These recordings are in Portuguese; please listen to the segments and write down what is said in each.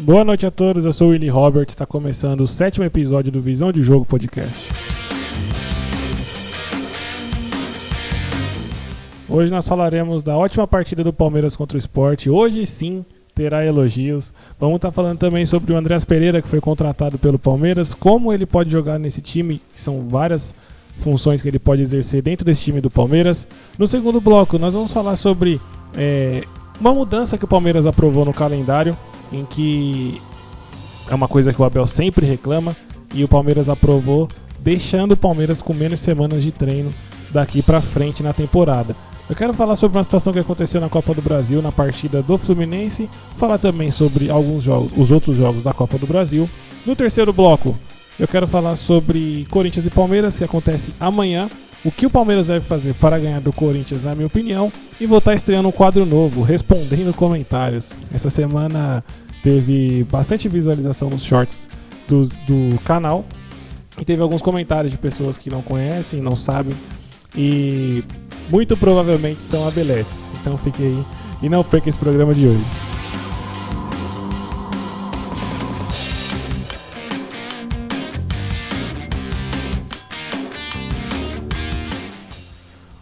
Boa noite a todos, eu sou o Willy Robert, está começando o 7º episódio do Visão de Jogo Podcast. Hoje nós falaremos da ótima partida do Palmeiras contra o Sport. Hoje sim terá elogios. Vamos estar falando também sobre o Andreas Pereira, que foi contratado pelo Palmeiras, como ele pode jogar nesse time, que são várias funções que ele pode exercer dentro desse time do Palmeiras. No segundo bloco nós vamos falar sobre uma mudança que o Palmeiras aprovou no calendário, em que é uma coisa que o Abel sempre reclama, e o Palmeiras aprovou, deixando o Palmeiras com menos semanas de treino daqui pra frente na temporada. Eu quero falar sobre uma situação que aconteceu na Copa do Brasil, na partida do Fluminense, falar também sobre alguns jogos, os outros jogos da Copa do Brasil. No terceiro bloco, eu quero falar sobre Corinthians e Palmeiras, que acontece amanhã, o que o Palmeiras deve fazer para ganhar do Corinthians, na minha opinião, e vou estar estreando um quadro novo, respondendo comentários. Essa semana teve bastante visualização nos shorts do canal, e teve alguns comentários de pessoas que não conhecem, não sabem, e muito provavelmente são abeletes. Então fique aí e não perca esse programa de hoje.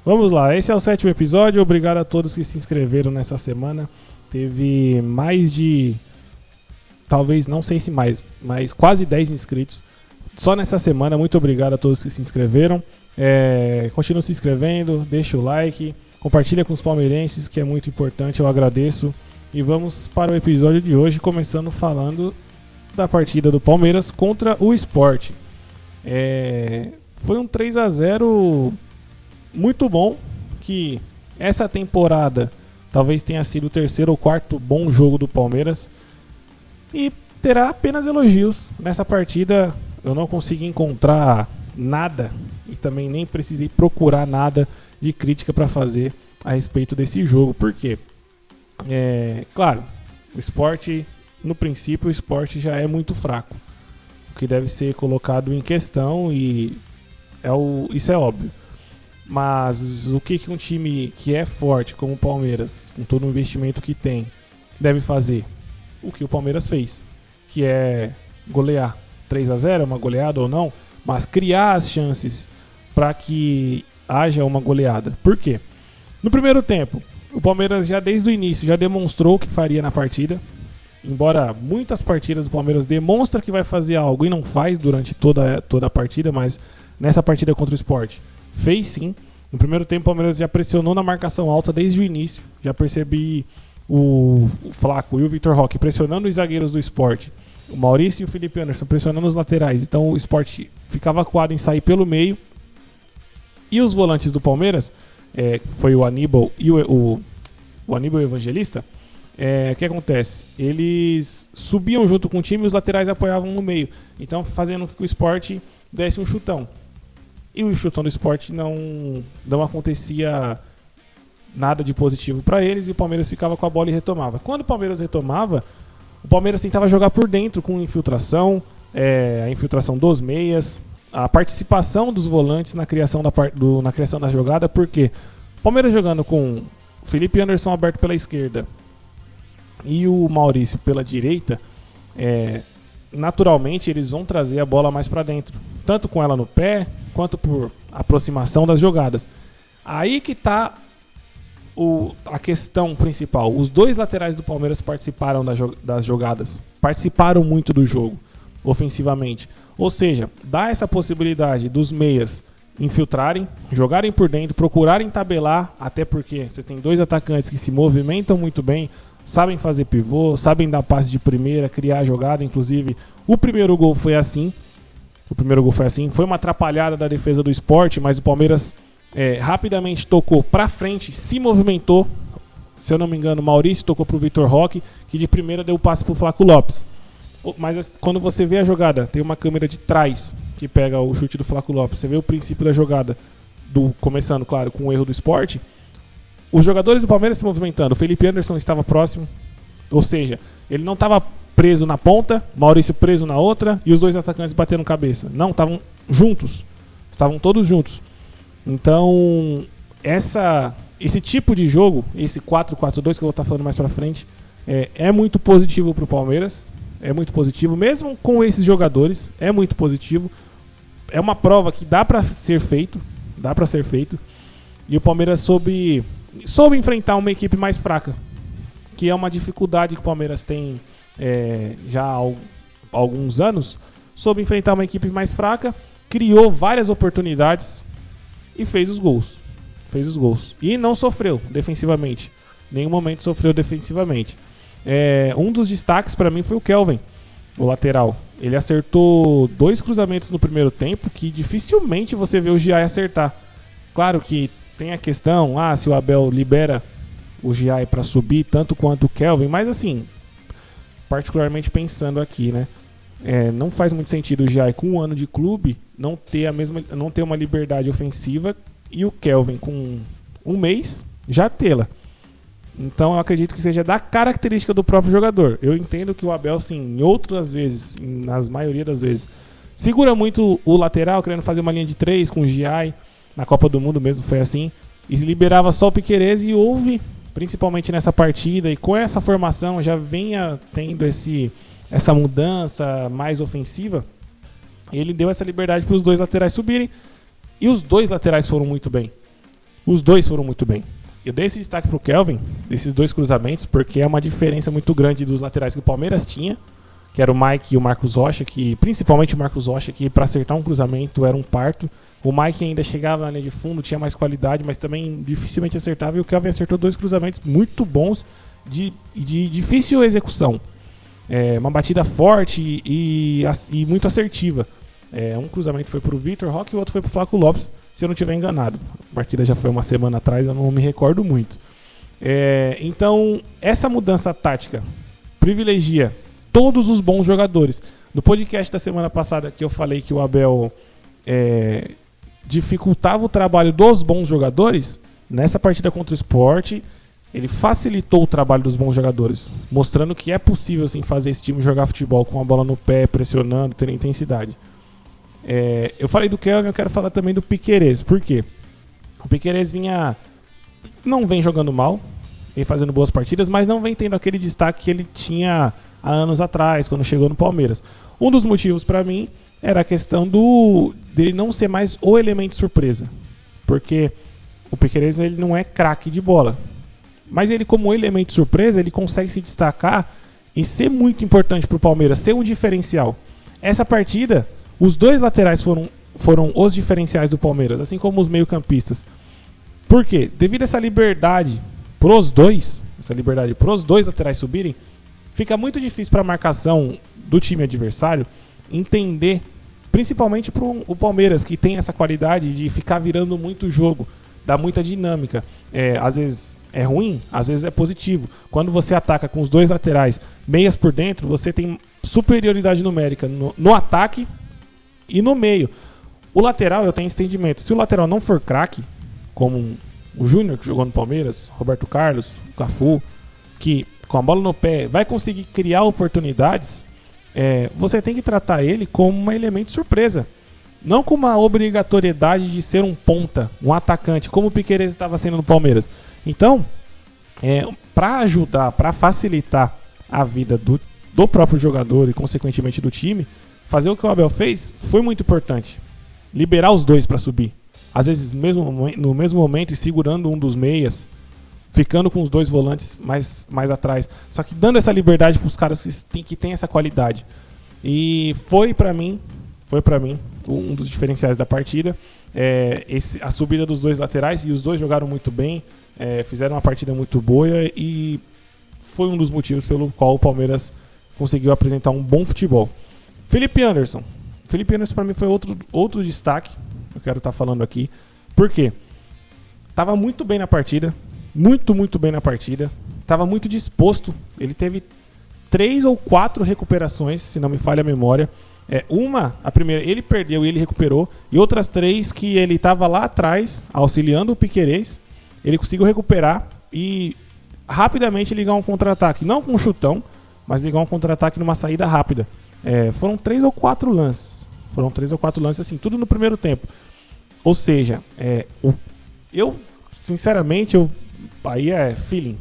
Vamos lá, esse é o 7º episódio. Obrigado a todos que se inscreveram nessa semana. Teve mais de, talvez, não sei se mais, mas quase 10 inscritos só nessa semana. Muito obrigado a todos que se inscreveram. Continue se inscrevendo, deixa o like, compartilha com os palmeirenses, que é muito importante, eu agradeço. E vamos para o episódio de hoje, começando falando da partida do Palmeiras contra o Sport. Foi um 3-0 muito bom, que essa temporada talvez tenha sido o terceiro ou quarto bom jogo do Palmeiras, e terá apenas elogios. Nessa partida eu não consegui encontrar nada e também nem precisei procurar nada de crítica para fazer a respeito desse jogo. Por quê? Claro, o Sport, no princípio, o Sport já é muito fraco, o que deve ser colocado em questão, e isso é óbvio. Mas o que um time que é forte como o Palmeiras, com todo o investimento que tem, deve fazer? O que o Palmeiras fez, que é golear. 3-0 é uma goleada ou não, mas criar as chances para que haja uma goleada. Por quê? No primeiro tempo, o Palmeiras já desde o início já demonstrou o que faria na partida. Embora muitas partidas do Palmeiras demonstra que vai fazer algo e não faz durante toda a partida, mas nessa partida contra o Sport fez sim. No primeiro tempo o Palmeiras já pressionou na marcação alta desde o início. Já percebi o Flaco e o Vitor Roque pressionando os zagueiros do Sport, o Maurício e o Felipe Anderson pressionando os laterais. Então o Sport ficava acuado em sair pelo meio. E os volantes do Palmeiras, foi o Aníbal e o Aníbal e o Evangelista, o que acontece? Eles subiam junto com o time e os laterais apoiavam no meio. Então fazendo com que o Sport desse um chutão. E o chutão do Sport não acontecia nada de positivo para eles, e o Palmeiras ficava com a bola e retomava. Quando o Palmeiras retomava, o Palmeiras tentava jogar por dentro com infiltração, a infiltração dos meias, a participação dos volantes na criação da jogada. Porque o Palmeiras jogando com o Felipe Anderson aberto pela esquerda e o Maurício pela direita, naturalmente eles vão trazer a bola mais para dentro, tanto com ela no pé quanto por aproximação das jogadas. Aí que está a questão principal. Os dois laterais do Palmeiras participaram das jogadas, participaram muito do jogo ofensivamente. Ou seja, dá essa possibilidade dos meias infiltrarem, jogarem por dentro, procurarem tabelar, até porque você tem dois atacantes que se movimentam muito bem, sabem fazer pivô, sabem dar passe de primeira, criar jogada. Inclusive, o primeiro gol foi assim. Foi uma atrapalhada da defesa do Sport, mas o Palmeiras rapidamente tocou pra frente, se movimentou. Se eu não me engano, o Maurício tocou pro Vitor Roque, que de primeira deu o passe pro Flaco Lopes. Mas quando você vê a jogada, tem uma câmera de trás que pega o chute do Flaco Lopes. Você vê o princípio da jogada, começando, claro, com o erro do Sport. Os jogadores do Palmeiras se movimentando. O Felipe Anderson estava próximo, ou seja, ele não estava preso na ponta, Maurício preso na outra e os dois atacantes batendo cabeça. Não, estavam juntos. Estavam todos juntos. Então, esse tipo de jogo, esse 4-4-2 que eu vou estar falando mais pra frente, é muito positivo pro Palmeiras. É muito positivo, mesmo com esses jogadores, é muito positivo. É uma prova que dá para ser feito, e o Palmeiras soube enfrentar uma equipe mais fraca, que é uma dificuldade que o Palmeiras tem já há alguns anos. Soube enfrentar uma equipe mais fraca, criou várias oportunidades e fez os gols. E não sofreu defensivamente. Em nenhum momento sofreu defensivamente. Um dos destaques para mim foi o Kelvin, o lateral. Ele acertou 2 cruzamentos no primeiro tempo que dificilmente você vê o Giai acertar. Claro que tem a questão, se o Abel libera o Giai para subir tanto quanto o Kelvin, mas assim, particularmente pensando aqui, né? Não faz muito sentido o Giai com 1 ano de clube não ter uma liberdade ofensiva e o Kelvin com 1 mês já tê-la. Então eu acredito que seja da característica do próprio jogador. Eu entendo que o Abel, sim, em outras vezes, nas maioria das vezes, segura muito o lateral, querendo fazer uma linha de 3 com o Giai. Na Copa do Mundo mesmo foi assim. E liberava só o Piquerez, e houve, principalmente nessa partida, e com essa formação já venha tendo essa mudança mais ofensiva. Ele deu essa liberdade para os 2 laterais subirem. E os 2 laterais foram muito bem. Eu dei esse destaque para o Kelvin, desses 2 cruzamentos, porque é uma diferença muito grande dos laterais que o Palmeiras tinha, que era o Mike e o Marcos Rocha, que principalmente o Marcos Rocha, que para acertar um cruzamento era um parto. O Mike ainda chegava na linha de fundo, tinha mais qualidade, mas também dificilmente acertava. E o Kelvin acertou 2 cruzamentos muito bons de difícil execução. Uma batida forte e muito assertiva. Um cruzamento foi para o Vitor Roque e o outro foi para o Flaco Lopes, se eu não estiver enganado. A partida já foi uma semana atrás, eu não me recordo muito. Então, essa mudança tática privilegia todos os bons jogadores. No podcast da semana passada que eu falei que o Abel dificultava o trabalho dos bons jogadores, nessa partida contra o Sport, ele facilitou o trabalho dos bons jogadores, mostrando que é possível sim, fazer esse time jogar futebol com a bola no pé, pressionando, ter intensidade. Eu falei do Kelvin, eu quero falar também do Piquerez. Por quê? O Piquerez não vem jogando mal, vem fazendo boas partidas, mas não vem tendo aquele destaque que ele tinha há anos atrás, quando chegou no Palmeiras. Um dos motivos para mim era a questão dele não ser mais o elemento surpresa, porque o Piquerez ele não é craque de bola, mas ele, como elemento surpresa, ele consegue se destacar e ser muito importante para o Palmeiras, ser um diferencial. Essa partida, os 2 laterais foram os diferenciais do Palmeiras, assim como os meio-campistas. Por quê? Devido a essa liberdade pros dois laterais subirem, fica muito difícil para a marcação do time adversário entender, principalmente para o Palmeiras, que tem essa qualidade de ficar virando muito jogo, dá muita dinâmica. Às vezes é ruim, às vezes é positivo. Quando você ataca com os 2 laterais, meias por dentro, você tem superioridade numérica no ataque e no meio. O lateral, eu tenho entendimento. Se o lateral não for craque, como o Júnior, que jogou no Palmeiras, Roberto Carlos, o Cafu, que com a bola no pé vai conseguir criar oportunidades, você tem que tratar ele como um elemento surpresa. Não com uma obrigatoriedade de ser um ponta, um atacante, como o Piquerez estava sendo no Palmeiras. Então, para ajudar, para facilitar a vida do próprio jogador e, consequentemente, do time, fazer o que o Abel fez foi muito importante. Liberar os 2 para subir. Às vezes, no mesmo momento, e segurando um dos meias, ficando com os 2 volantes mais atrás. Só que dando essa liberdade para os caras que tem essa qualidade. E foi para mim um dos diferenciais da partida. A subida dos 2 laterais, e os 2 jogaram muito bem, fizeram uma partida muito boa, e foi um dos motivos pelo qual o Palmeiras conseguiu apresentar um bom futebol. Felipe Anderson para mim foi outro destaque, eu quero estar falando aqui. Por quê? Estava muito bem na partida, muito bem na partida, estava muito disposto. Ele teve 3 ou 4 recuperações, se não me falha a memória. A primeira ele perdeu e ele recuperou, e outras 3 que ele estava lá atrás auxiliando o Piquerez, ele conseguiu recuperar e rapidamente ligar um contra-ataque, não com um chutão, mas ligar um contra-ataque numa saída rápida. Foram 3 ou 4 lances, assim, tudo no primeiro tempo. Ou seja, eu sinceramente, aí é feeling.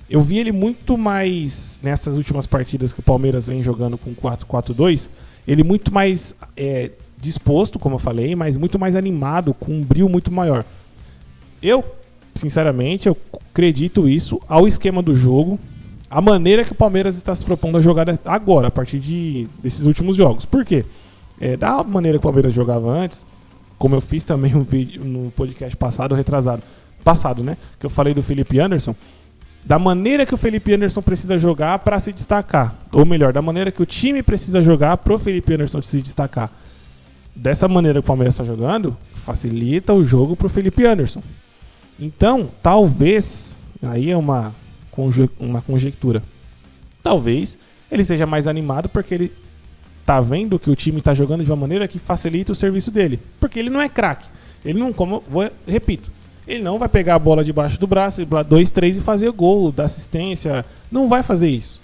Eu vi ele muito mais, nessas últimas partidas que o Palmeiras vem jogando com 4-4-2, ele muito mais disposto, como eu falei, mas muito mais animado, com um brio muito maior. Eu, sinceramente, eu acredito isso ao esquema do jogo, a maneira que o Palmeiras está se propondo a jogar agora, a partir desses últimos jogos. Por quê? Da maneira que o Palmeiras jogava antes, como eu fiz também um vídeo no podcast passado, né? Que eu falei do Felipe Anderson, da maneira que o Felipe Anderson precisa jogar para se destacar. Ou melhor, da maneira que o time precisa jogar para o Felipe Anderson se destacar. Dessa maneira que o Palmeiras está jogando, facilita o jogo para o Felipe Anderson. Então, talvez, aí é uma conjectura, talvez ele seja mais animado porque ele tá vendo que o time tá jogando de uma maneira que facilita o serviço dele. Porque ele não é craque. Ele não, repito, ele não vai pegar a bola debaixo do braço, 2, 3 e fazer gol, dar assistência. Não vai fazer isso.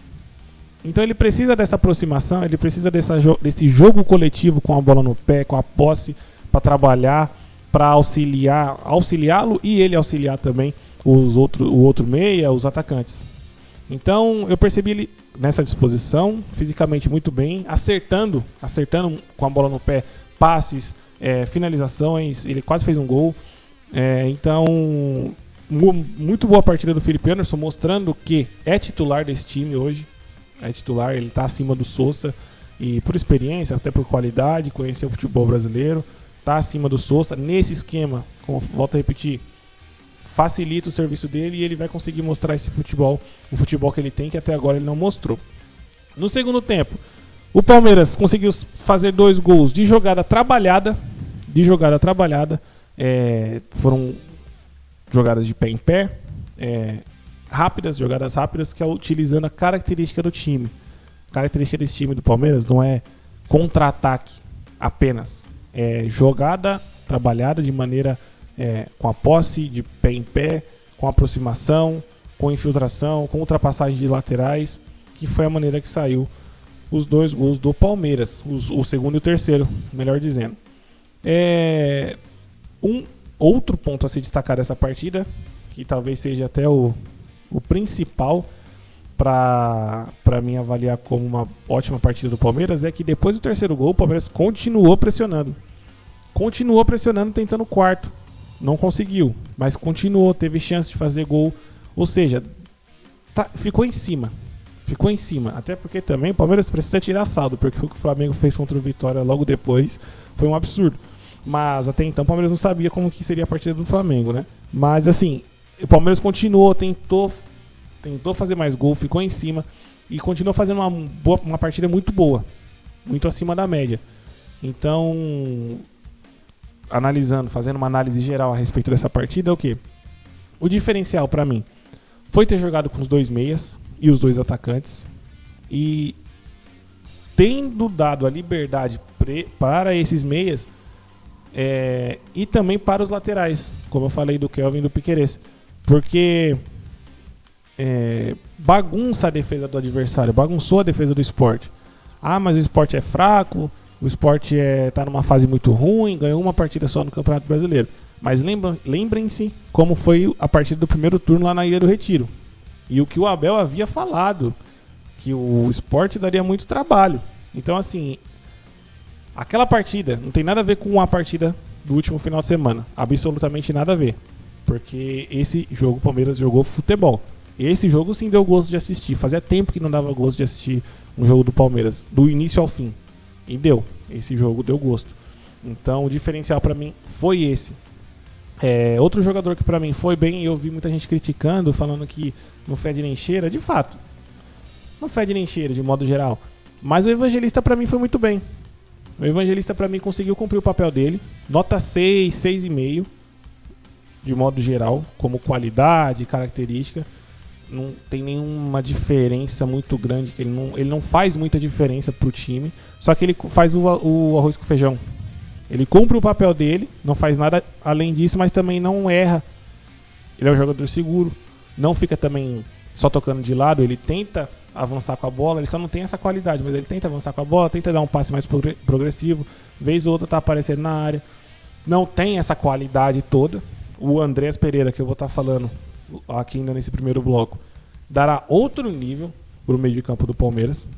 Então ele precisa dessa aproximação, ele precisa desse jogo coletivo com a bola no pé, com a posse, para trabalhar, para auxiliá-lo e ele auxiliar também o outro meia, os atacantes. Então eu percebi ele nessa disposição, fisicamente muito bem, acertando com a bola no pé, passes, finalizações, ele quase fez um gol. Então, muito boa partida do Felipe Anderson, mostrando que é titular desse time hoje. É titular, ele está acima do Sousa, e por experiência, até por qualidade, conhecer o futebol brasileiro, está acima do Sousa. Nesse esquema, como volto a repetir, facilita o serviço dele e ele vai conseguir mostrar esse futebol, o futebol que ele tem, que até agora ele não mostrou. No segundo tempo, o Palmeiras conseguiu fazer 2 gols de jogada trabalhada. Foram jogadas de pé em pé, jogadas rápidas, que é utilizando a característica do time. A característica desse time do Palmeiras não é contra-ataque apenas, é jogada trabalhada de maneira com a posse, de pé em pé, com aproximação, com infiltração, com ultrapassagem de laterais, que foi a maneira que saiu os 2 gols do Palmeiras, o segundo e o terceiro, melhor dizendo. Um outro ponto a se destacar dessa partida, que talvez seja até o principal para mim avaliar como uma ótima partida do Palmeiras, é que depois do terceiro gol o Palmeiras continuou pressionando, tentando o quarto, não conseguiu, mas continuou, teve chance de fazer gol, ou seja, ficou em cima, até porque também o Palmeiras precisa tirar saldo, porque o que o Flamengo fez contra o Vitória logo depois foi um absurdo. Mas até então o Palmeiras não sabia como que seria a partida do Flamengo, né? Mas assim, o Palmeiras continuou, tentou fazer mais gol, ficou em cima e continuou fazendo uma partida muito boa, muito acima da média. Então, fazendo uma análise geral a respeito dessa partida, é o quê? O diferencial para mim foi ter jogado com os 2 meias e os 2 atacantes e tendo dado a liberdade para esses meias e também para os laterais, como eu falei do Kelvin e do Piquerez, porque bagunça a defesa do adversário, bagunçou a defesa do Sport. Mas o Sport é fraco, o Sport tá numa fase muito ruim, ganhou uma partida só no Campeonato Brasileiro. Mas lembrem-se como foi a partida do primeiro turno lá na Ilha do Retiro. E o que o Abel havia falado, que o Sport daria muito trabalho. Então assim, aquela partida não tem nada a ver com a partida do último final de semana. Absolutamente nada a ver. Porque esse jogo o Palmeiras jogou futebol. Esse jogo sim deu gosto de assistir. Fazia tempo que não dava gosto de assistir um jogo do Palmeiras, do início ao fim. E deu. Esse jogo deu gosto. Então o diferencial pra mim foi esse. Outro jogador que pra mim foi bem, e eu vi muita gente criticando, falando que não fede nem cheira. De fato, não fede nem cheira de modo geral. Mas o Evangelista pra mim foi muito bem. O Evangelista pra mim conseguiu cumprir o papel dele. Nota 6, 6,5 de modo geral, como qualidade, característica. Não tem nenhuma diferença muito grande, que ele não faz muita diferença pro time, só que ele faz o arroz com feijão. Ele cumpre o papel dele, não faz nada além disso, mas também não erra. Ele é um jogador seguro, não fica também só tocando de lado, ele tenta avançar com a bola, ele só não tem essa qualidade, mas ele tenta avançar com a bola, tenta dar um passe mais progressivo, vez ou outra tá aparecendo na área. Não tem essa qualidade toda. O Andrés Pereira, que eu vou estar falando aqui ainda nesse primeiro bloco, dará outro nível para o meio de campo do Palmeiras.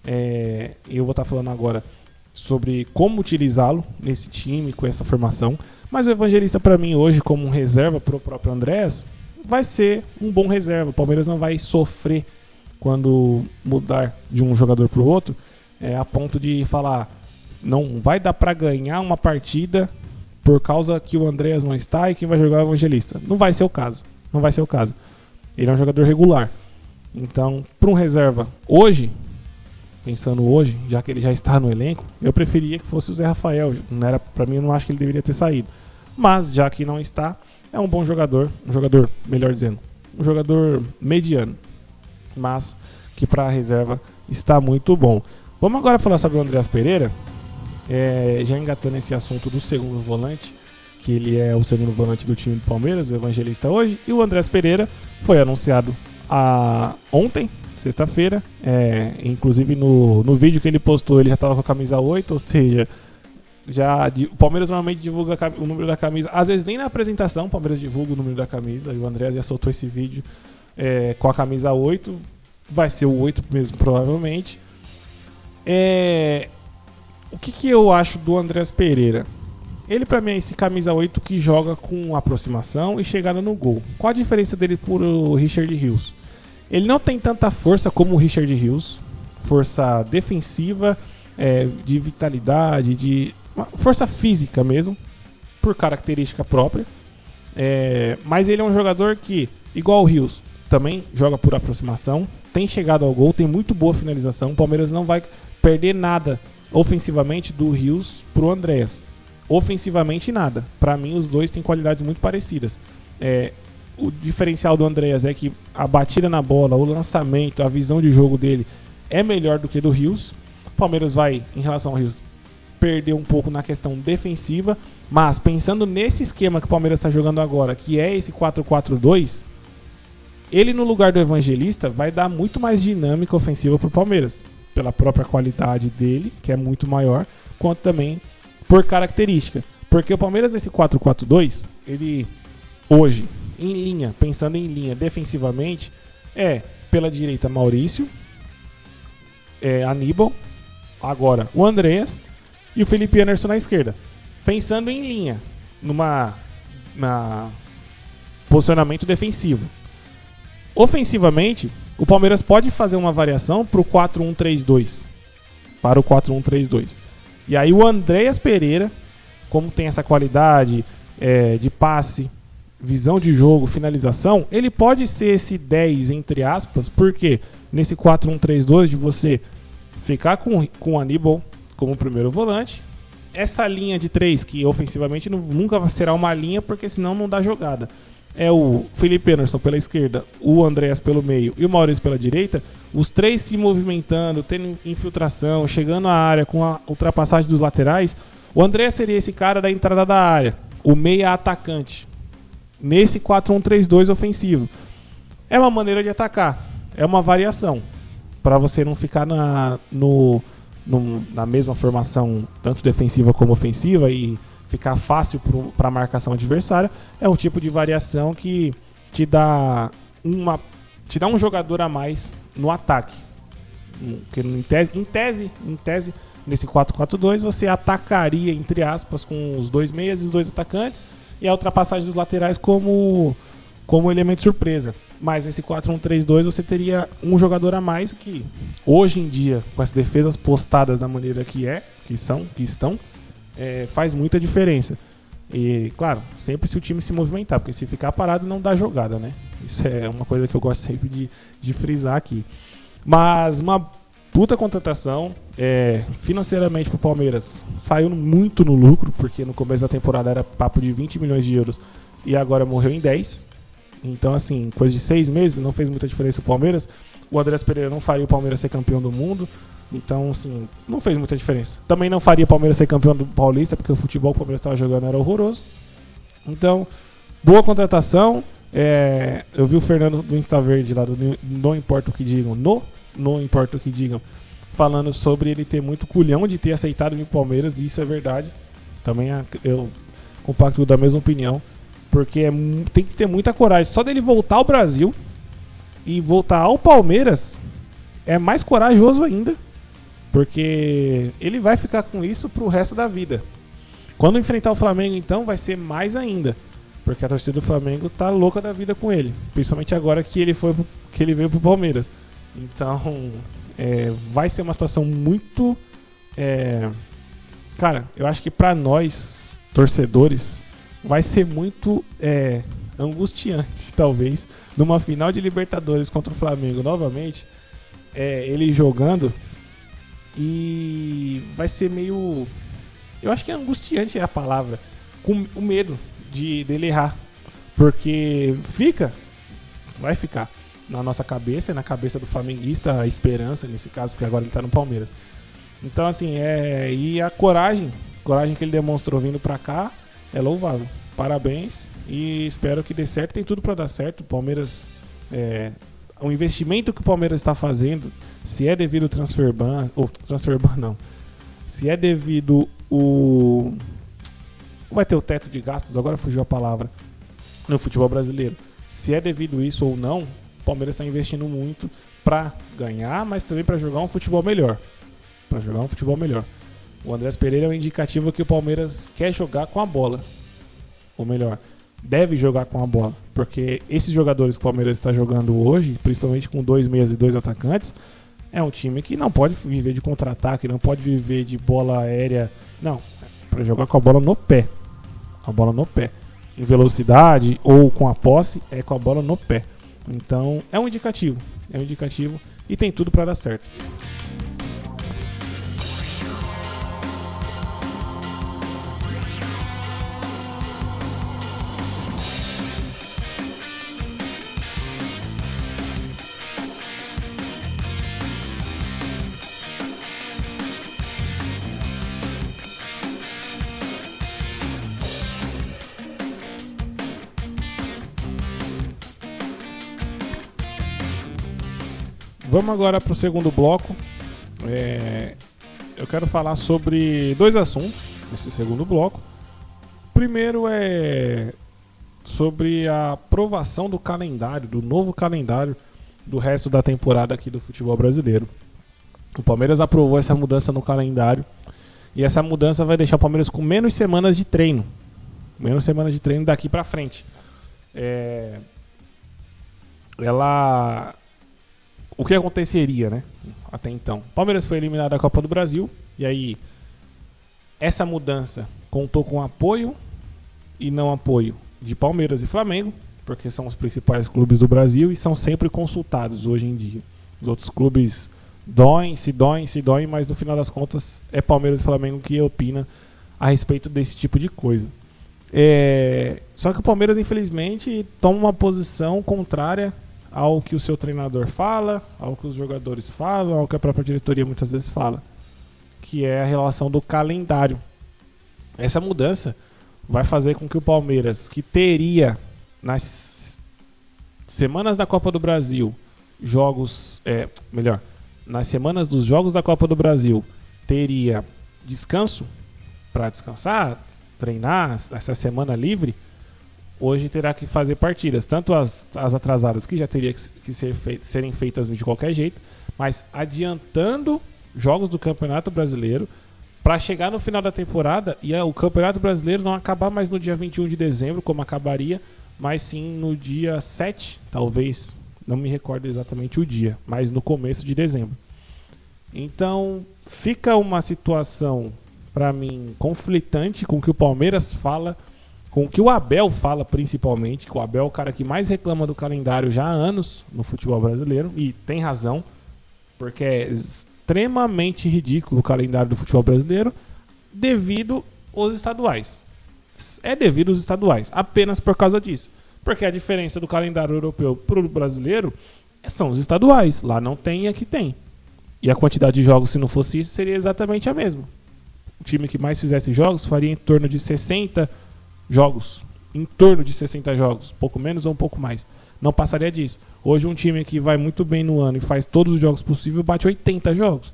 E eu vou estar falando agora sobre como utilizá-lo nesse time, com essa formação. Mas o Evangelista, para mim, hoje, como um reserva para o próprio Andréas, vai ser um bom reserva. O Palmeiras não vai sofrer quando mudar de um jogador para o outro, a ponto de falar, não vai dar para ganhar uma partida por causa que o Andréas não está e quem vai jogar é o Evangelista. Não vai ser o caso. Ele é um jogador regular. Então, para um reserva hoje, pensando hoje, já que ele já está no elenco, eu preferia que fosse o Zé Rafael. Para mim, eu não acho que ele deveria ter saído. Mas, já que não está, é um bom jogador, um jogador mediano, mas que para a reserva está muito bom. Vamos agora falar sobre o Andréas Pereira, já engatando esse assunto do segundo volante, que ele é o segundo volante do time do Palmeiras, o Evangelista hoje, e o Andréas Pereira foi anunciado ontem, sexta-feira, inclusive no vídeo que ele postou ele já estava com a camisa 8, ou seja, o Palmeiras normalmente divulga o número da camisa, às vezes nem na apresentação o Palmeiras divulga o número da camisa, e o Andréas já soltou esse vídeo com a camisa 8, vai ser o 8 mesmo, provavelmente. O que eu acho do Andréas Pereira? Ele, pra mim, é esse camisa 8 que joga com aproximação e chegada no gol. Qual a diferença dele pro Richard Rios? Ele não tem tanta força como o Richard Rios, força defensiva, de vitalidade, de força física mesmo, por característica própria. Mas ele é um jogador que, igual o Rios, também joga por aproximação, tem chegado ao gol, tem muito boa finalização. O Palmeiras não vai perder nada ofensivamente do Rios pro Andréas. Ofensivamente nada. Para mim os dois têm qualidades muito parecidas. O diferencial do Andréas é que a batida na bola, o lançamento, a visão de jogo dele é melhor do que do Rios. O Palmeiras vai, em relação ao Rios, perder um pouco na questão defensiva, mas pensando nesse esquema que o Palmeiras está jogando agora, que é esse 4-4-2, ele no lugar do Evangelista vai dar muito mais dinâmica ofensiva para o Palmeiras, pela própria qualidade dele, que é muito maior, quanto também por característica. Porque o Palmeiras nesse 4-4-2, ele hoje, em linha, pensando em linha defensivamente, pela direita Maurício, Aníbal, agora o Andréas e o Felipe Anderson na esquerda. Pensando em linha, na posicionamento defensivo. Ofensivamente, o Palmeiras pode fazer uma variação para o 4-1-3-2. Para o 4-1-3-2. E aí o Andréas Pereira, como tem essa qualidade de passe, visão de jogo, finalização, ele pode ser esse 10, entre aspas, porque nesse 4-1-3-2 de você ficar com o Aníbal como primeiro volante, essa linha de 3, que ofensivamente nunca será uma linha, porque senão não dá jogada. É o Felipe Anderson pela esquerda, o Andréas pelo meio e o Maurício pela direita, os três se movimentando, tendo infiltração, chegando à área com a ultrapassagem dos laterais. O Andréas seria esse cara da entrada da área, o meia atacante, nesse 4-1-3-2 ofensivo. É uma maneira de atacar, é uma variação, para você não ficar na mesma formação, tanto defensiva como ofensiva, e ficar fácil para a marcação adversária. É um tipo de variação que te dá um jogador a mais no ataque. Porque em tese, nesse 4-4-2, você atacaria, entre aspas, com os dois meias e os dois atacantes, e a ultrapassagem dos laterais como elemento surpresa. Mas nesse 4-1-3-2 você teria um jogador a mais que, hoje em dia, com as defesas postadas da maneira que estão, faz muita diferença. E, claro, sempre se o time se movimentar, porque se ficar parado não dá jogada, né? Isso é uma coisa que eu gosto sempre de frisar aqui. Mas uma puta contratação, financeiramente pro Palmeiras saiu muito no lucro, porque no começo da temporada era papo de 20 milhões de euros e agora morreu em 10. Então, assim, coisa de 6 meses, não fez muita diferença o Palmeiras. O Andréas Pereira não faria o Palmeiras ser campeão do mundo. Então, assim, não fez muita diferença. Também não faria o Palmeiras ser campeão do Paulista, porque o futebol que o Palmeiras estava jogando era horroroso. Então, boa contratação. Eu vi o Fernando do Insta Verde lá do Não Importa o que digam, Não Importa o que digam, falando sobre ele ter muito culhão de ter aceitado vir o Palmeiras, e isso é verdade. Também eu compacto da mesma opinião. Porque tem que ter muita coragem. Só dele voltar ao Brasil e voltar ao Palmeiras é mais corajoso ainda. Porque ele vai ficar com isso pro resto da vida. Quando enfrentar o Flamengo, então, vai ser mais ainda. Porque a torcida do Flamengo tá louca da vida com ele. Principalmente agora que ele veio pro Palmeiras. Então, vai ser uma situação muito... cara, eu acho que pra nós, torcedores, vai ser muito angustiante, talvez, numa final de Libertadores contra o Flamengo novamente, ele jogando, e vai ser meio... Eu acho que angustiante é a palavra, com o medo dele errar, porque vai ficar na nossa cabeça e na cabeça do flamenguista a esperança, nesse caso, porque agora ele tá no Palmeiras. Então, assim, e a coragem que ele demonstrou vindo pra cá é louvável. Parabéns e espero que dê certo. Tem tudo pra dar certo. O Palmeiras, o investimento que o Palmeiras está fazendo, se é devido ao transferban não, se é devido vai ter o teto de gastos, agora fugiu a palavra, no futebol brasileiro. Se é devido isso ou não, o Palmeiras está investindo muito pra ganhar, mas também pra jogar um futebol melhor. O Andrés Pereira é um indicativo que o Palmeiras quer jogar com a bola. Ou melhor, deve jogar com a bola. Porque esses jogadores que o Palmeiras está jogando hoje, principalmente com 2 meias e 2 atacantes, é um time que não pode viver de contra-ataque, não pode viver de bola aérea. Não, para jogar com a bola no pé. Com a bola no pé. Em velocidade ou com a posse, é com a bola no pé. Então, é um indicativo. E tem tudo para dar certo. Vamos agora para o segundo bloco. Eu quero falar sobre 2 assuntos nesse segundo bloco. Primeiro é sobre a aprovação do calendário, do novo calendário do resto da temporada aqui do futebol brasileiro. O Palmeiras aprovou essa mudança no calendário e essa mudança vai deixar o Palmeiras com menos semanas de treino. Daqui para frente. O que aconteceria, né? Até então. O Palmeiras foi eliminado da Copa do Brasil. E aí, essa mudança contou com apoio e não apoio de Palmeiras e Flamengo, porque são os principais clubes do Brasil e são sempre consultados hoje em dia. Os outros clubes se doem, mas no final das contas é Palmeiras e Flamengo que opina a respeito desse tipo de coisa. Só que o Palmeiras, infelizmente, toma uma posição contrária ao que o seu treinador fala, ao que os jogadores falam, ao que a própria diretoria muitas vezes fala, que é a relação do calendário. Essa mudança vai fazer com que o Palmeiras, que teria nas semanas da Copa do Brasil nas semanas dos jogos da Copa do Brasil, teria descanso para descansar, treinar essa semana livre, hoje terá que fazer partidas, tanto as atrasadas, que já teria que serem feitas de qualquer jeito, mas adiantando jogos do Campeonato Brasileiro para chegar no final da temporada e o Campeonato Brasileiro não acabar mais no dia 21 de dezembro, como acabaria, mas sim no dia 7, talvez, não me recordo exatamente o dia, mas no começo de dezembro. Então, fica uma situação, para mim, conflitante com o que o Palmeiras fala, com o que o Abel fala principalmente, que o Abel é o cara que mais reclama do calendário já há anos no futebol brasileiro, e tem razão, porque é extremamente ridículo o calendário do futebol brasileiro devido aos estaduais. É devido aos estaduais, apenas por causa disso. Porque a diferença do calendário europeu para o brasileiro são os estaduais. Lá não tem e aqui tem. E a quantidade de jogos, se não fosse isso, seria exatamente a mesma. O time que mais fizesse jogos faria em torno de 60 jogos, pouco menos ou um pouco mais, não passaria disso. Hoje um time que vai muito bem no ano e faz todos os jogos possíveis bate 80 jogos.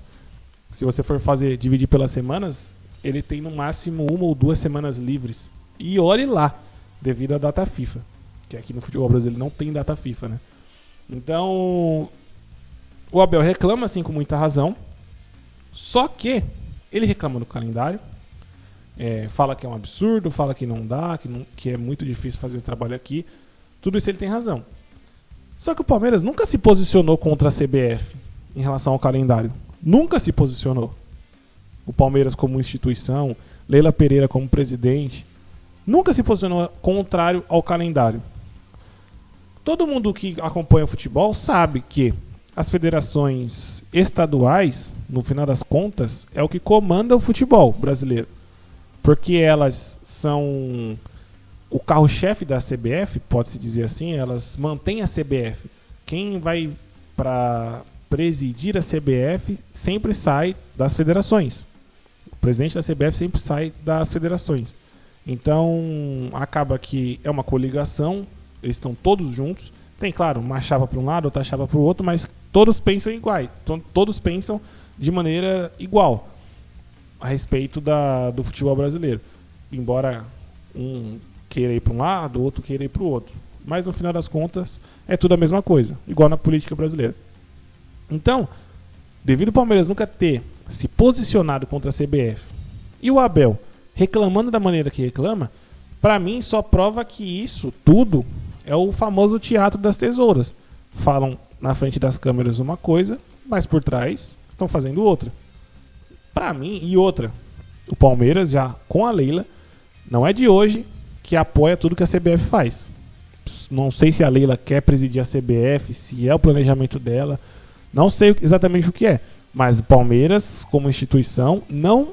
Se você for dividir pelas semanas, ele tem no máximo 1 ou 2 semanas livres, e olhe lá. devido à data FIFA, que aqui no futebol brasileiro não tem data FIFA, né? Então, o Abel reclama, assim, com muita razão, só que ele reclama do calendário, fala que é um absurdo, fala que não dá, que é muito difícil fazer trabalho aqui. Tudo isso ele tem razão. Só que o Palmeiras nunca se posicionou contra a CBF em relação ao calendário. Nunca se posicionou. O Palmeiras como instituição, Leila Pereira como presidente, nunca se posicionou contrário ao calendário. Todo mundo que acompanha o futebol sabe que as federações estaduais, no final das contas, é o que comanda o futebol brasileiro. Porque elas são o carro-chefe da CBF, pode-se dizer assim, elas mantêm a CBF. Quem vai para presidir a CBF sempre sai das federações. O presidente da CBF sempre sai das federações. Então, acaba que é uma coligação, eles estão todos juntos. Tem, claro, uma chapa para um lado, outra chapa para o outro, mas todos pensam igual. Todos pensam de maneira igual a respeito do futebol brasileiro. Embora um queira ir para um lado, o outro queira ir para o outro. Mas, no final das contas, é tudo a mesma coisa, igual na política brasileira. Então, devido ao Palmeiras nunca ter se posicionado contra a CBF e o Abel reclamando da maneira que reclama, para mim só prova que isso tudo é o famoso teatro das tesouras. Falam na frente das câmeras uma coisa, mas por trás estão fazendo outra. Para mim, e outra, o Palmeiras já com a Leila, não é de hoje que apoia tudo que a CBF faz. Não sei se a Leila quer presidir a CBF, se é o planejamento dela, não sei exatamente o que é, mas o Palmeiras, como instituição, não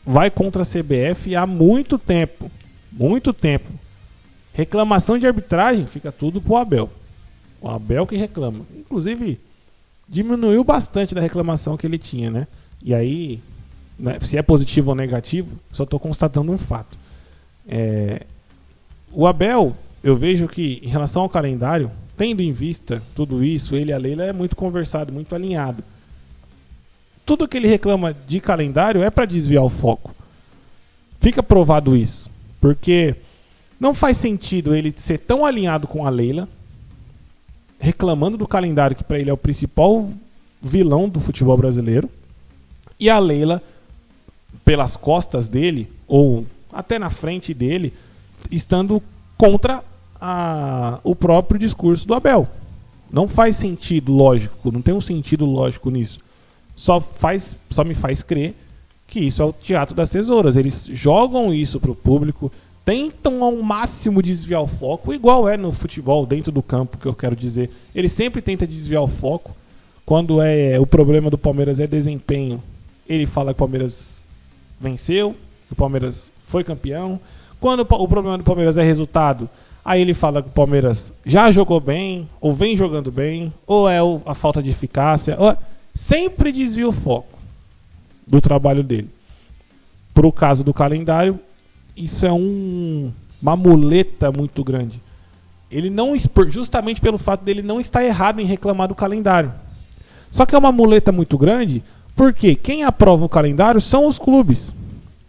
vai contra a CBF há muito tempo. Muito tempo. Reclamação de arbitragem fica tudo pro Abel. O Abel que reclama. Inclusive, diminuiu bastante da reclamação que ele tinha, né? E aí, né, se é positivo ou negativo, só estou constatando um fato. O Abel, eu vejo que em relação ao calendário, tendo em vista tudo isso, ele e a Leila é muito conversado, muito alinhado. Tudo que ele reclama de calendário é para desviar o foco. Fica provado isso. Porque não faz sentido ele ser tão alinhado com a Leila, reclamando do calendário que para ele é o principal vilão do futebol brasileiro, e a Leila, pelas costas dele, ou até na frente dele, estando contra o próprio discurso do Abel. Não faz sentido lógico, não tem um sentido lógico nisso. Só me faz crer que isso é o teatro das tesouras. Eles jogam isso pro público, tentam ao máximo desviar o foco, igual é no futebol, dentro do campo, que eu quero dizer. Ele sempre tenta desviar o foco. Quando o problema do Palmeiras é desempenho, ele fala que o Palmeiras venceu, que o Palmeiras foi campeão. Quando o problema do Palmeiras é resultado, aí ele fala que o Palmeiras já jogou bem, ou vem jogando bem, ou é a falta de eficácia. Sempre desvia o foco do trabalho dele. Pro caso do calendário, isso é uma muleta muito grande. Ele não, justamente pelo fato dele não estar errado em reclamar do calendário. Só que é uma muleta muito grande, porque quem aprova o calendário são os clubes.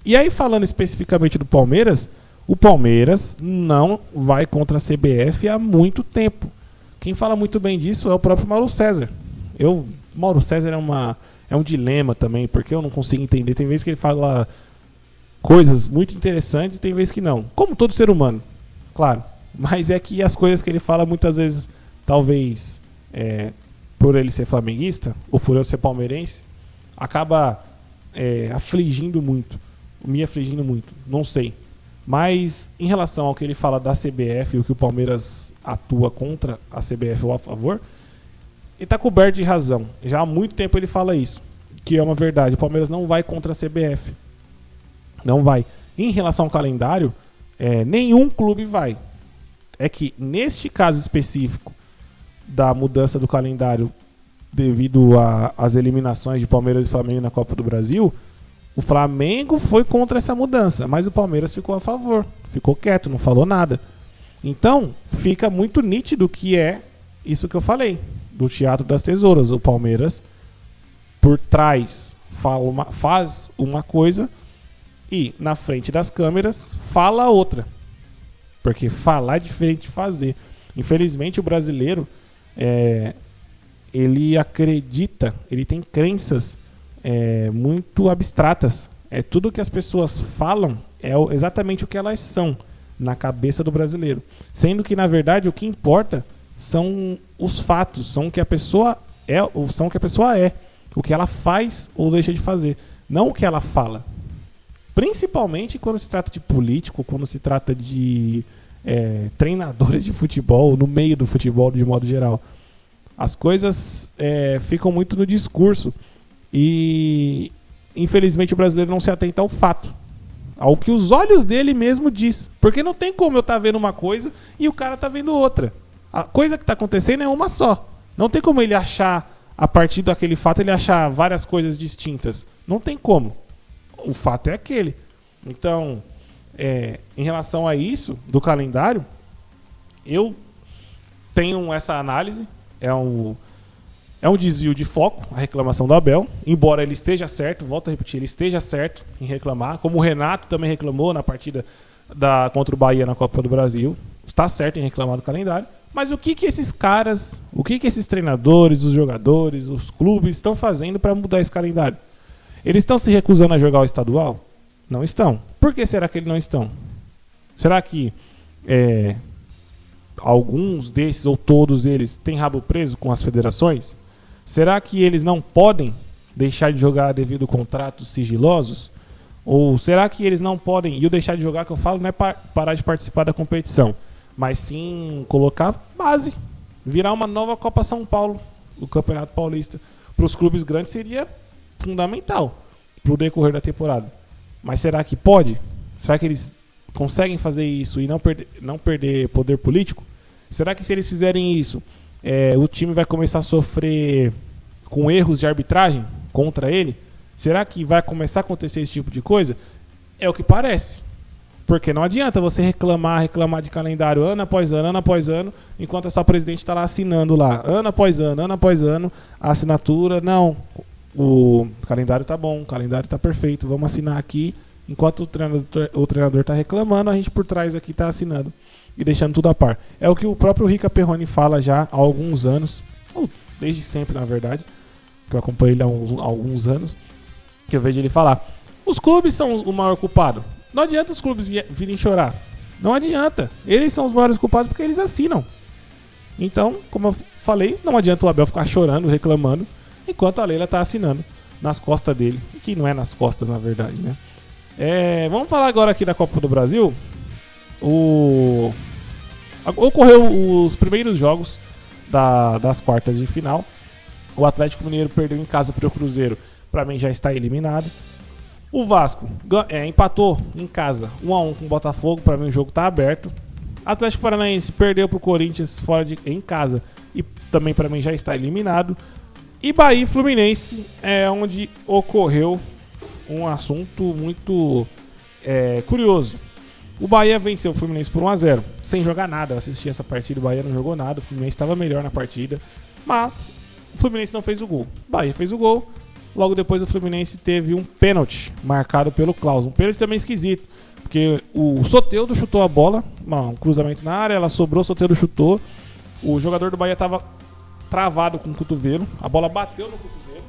E aí, falando especificamente do Palmeiras, o Palmeiras não vai contra a CBF há muito tempo. Quem fala muito bem disso é o próprio Mauro César. Mauro César é um dilema também, porque eu não consigo entender. Tem vezes que ele fala coisas muito interessantes e tem vezes que não. Como todo ser humano, claro. Mas é que as coisas que ele fala muitas vezes, talvez por ele ser flamenguista ou por eu ser palmeirense, acaba afligindo muito. Me afligindo muito. Não sei. Mas em relação ao que ele fala da CBF e o que o Palmeiras atua contra a CBF ou a favor, ele está coberto de razão. Já há muito tempo ele fala isso, que é uma verdade. O Palmeiras não vai contra a CBF. Não vai. Em relação ao calendário, nenhum clube vai. É que, neste caso específico da mudança do calendário devido às eliminações de Palmeiras e Flamengo na Copa do Brasil, o Flamengo foi contra essa mudança, mas o Palmeiras ficou a favor. Ficou quieto, não falou nada. Então, fica muito nítido que é isso que eu falei, do teatro das tesouras. O Palmeiras, por trás, faz uma coisa e, na frente das câmeras, fala outra. Porque falar é diferente de fazer. Infelizmente, o brasileiro, ele acredita, ele tem crenças muito abstratas. Tudo que as pessoas falam é exatamente o que elas são na cabeça do brasileiro. Sendo que, na verdade, o que importa são os fatos, são o que a pessoa é, ou são o que a pessoa é, o que ela faz ou deixa de fazer, não o que ela fala. Principalmente quando se trata de político, quando se trata de treinadores de futebol, no meio do futebol de modo geral. As coisas ficam muito no discurso e infelizmente o brasileiro não se atenta ao fato, ao que os olhos dele mesmo diz. Porque não tem como eu estar vendo uma coisa e o cara tá vendo outra. A coisa que está acontecendo é uma só. Não tem como ele achar, a partir daquele fato, ele achar várias coisas distintas. Não tem como. O fato é aquele. Então, em relação a isso, do calendário, eu tenho essa análise. É um desvio de foco, a reclamação do Abel. Embora ele esteja certo, volto a repetir, ele esteja certo em reclamar. Como o Renato também reclamou na partida contra o Bahia na Copa do Brasil. Está certo em reclamar do calendário. Mas o que esses caras, o que esses treinadores, os jogadores, os clubes estão fazendo para mudar esse calendário? Eles estão se recusando a jogar o estadual? Não estão. Por que será que eles não estão? Será que alguns desses ou todos eles têm rabo preso com as federações? Será que eles não podem deixar de jogar devido a contratos sigilosos? Ou será que eles não podem, e o deixar de jogar que eu falo não é parar de participar da competição, mas sim colocar base, virar uma nova Copa São Paulo, o Campeonato Paulista. Para os clubes grandes seria fundamental para o decorrer da temporada. Mas será que pode? Será que eles conseguem fazer isso e não perder poder político? Será que se eles fizerem isso, o time vai começar a sofrer com erros de arbitragem contra ele? Será que vai começar a acontecer esse tipo de coisa? É o que parece. Porque não adianta você reclamar de calendário ano após ano, enquanto a sua presidente está lá assinando lá, ano após ano, a assinatura, não, o calendário está bom, o calendário está perfeito, vamos assinar aqui, enquanto o treinador está reclamando, a gente por trás aqui está assinando e deixando tudo a par. É o que o próprio Rica Perrone fala já há alguns anos, ou desde sempre na verdade, que eu acompanho ele há alguns anos, que eu vejo ele falar. Os clubes são o maior culpado. Não adianta os clubes virem chorar. Não adianta. Eles são os maiores culpados porque eles assinam. Então, como eu falei, não adianta o Abel ficar chorando, reclamando, enquanto a Leila está assinando nas costas dele. Que não é nas costas, na verdade, né? Vamos falar agora aqui da Copa do Brasil. Ocorreu os primeiros jogos das quartas de final. O Atlético Mineiro perdeu em casa para o Cruzeiro. Para mim já está eliminado. O Vasco empatou em casa 1-1 com o Botafogo. Para mim o jogo está aberto. Atlético Paranaense perdeu para o Corinthians em casa e também para mim já está eliminado. E Bahia e Fluminense é onde ocorreu um assunto muito curioso. O Bahia venceu o Fluminense por 1-0 sem jogar nada. Eu assisti essa partida, o Bahia não jogou nada. O Fluminense estava melhor na partida, mas o Fluminense não fez o gol. O Bahia fez o gol. Logo depois o Fluminense teve um pênalti marcado pelo Klaus. Um pênalti também esquisito, porque o Soteldo chutou a bola, um cruzamento na área, ela sobrou, o Soteldo chutou. O jogador do Bahia estava travado com o cotovelo, a bola bateu no cotovelo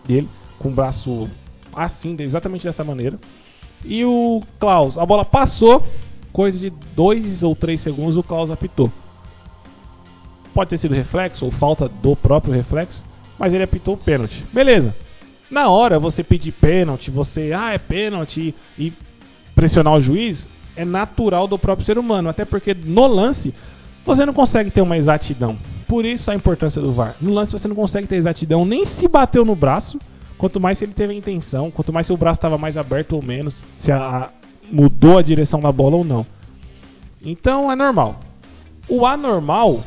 dele, com o braço assim, exatamente dessa maneira. E o Klaus, a bola passou, coisa de 2 ou 3 segundos, o Klaus apitou. Pode ter sido reflexo ou falta do próprio reflexo, mas ele apitou o pênalti. Beleza. Na hora você pedir pênalti, é pênalti e pressionar o juiz, é natural do próprio ser humano. Até porque no lance você não consegue ter uma exatidão. Por isso a importância do VAR. No lance você não consegue ter exatidão nem se bateu no braço, quanto mais se ele teve a intenção, quanto mais se o braço estava mais aberto ou menos, se mudou a direção da bola ou não. Então é normal. O anormal,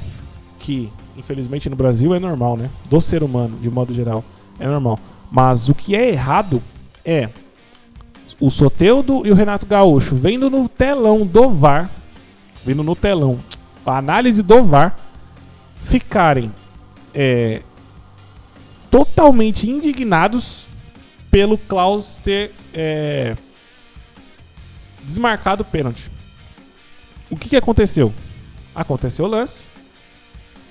que infelizmente no Brasil é normal, né? Do ser humano, de modo geral, é normal. Mas o que é errado é o Soteldo e o Renato Gaúcho vendo no telão do VAR, a análise do VAR, ficarem totalmente indignados pelo Klaus ter desmarcado o pênalti. o que aconteceu? Aconteceu o lance,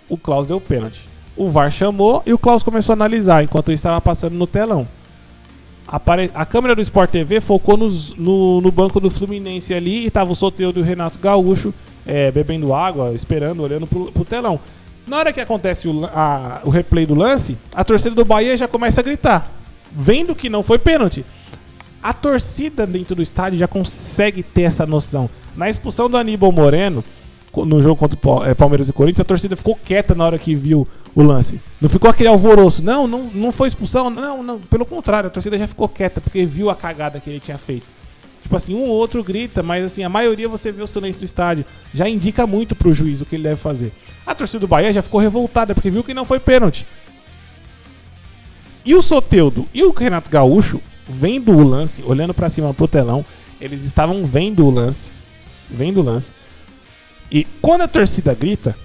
o Klaus deu pênalti. O VAR chamou e o Klaus começou a analisar enquanto ele estava passando no telão. A câmera do Sport TV focou no banco do Fluminense ali e tava o Soteldo e o Renato Gaúcho bebendo água, esperando, olhando pro telão. Na hora que acontece o replay do lance, a torcida do Bahia já começa a gritar, vendo que não foi pênalti. A torcida dentro do estádio já consegue ter essa noção. Na expulsão do Aníbal Moreno, no jogo contra o Palmeiras e Corinthians, a torcida ficou quieta na hora que viu o lance. Não ficou aquele alvoroço. Não foi expulsão. Não. Pelo contrário, a torcida já ficou quieta porque viu a cagada que ele tinha feito. Tipo assim, um ou outro grita, mas assim, a maioria você vê o silêncio do estádio. Já indica muito pro juiz o que ele deve fazer. A torcida do Bahia já ficou revoltada porque viu que não foi pênalti. E o Soteldo e o Renato Gaúcho, vendo o lance, olhando pra cima pro telão, eles estavam vendo o lance. E quando a torcida grita,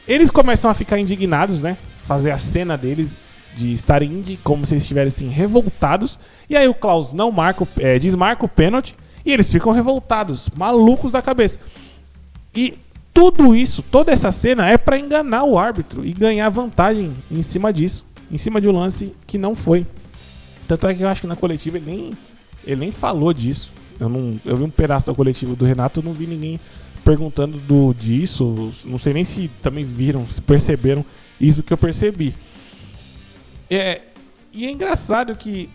eles começam a ficar indignados, né? Fazer a cena deles de estarem como se eles estivessem revoltados. E aí o Klaus desmarca o pênalti e eles ficam revoltados, malucos da cabeça. E tudo isso, toda essa cena é pra enganar o árbitro e ganhar vantagem em cima disso, em cima de um lance que não foi. Tanto é que eu acho que na coletiva ele nem falou disso. Eu vi um pedaço da coletiva do Renato, eu não vi ninguém perguntando disso. Não sei nem se também viram, se perceberam isso que eu percebi. E é engraçado que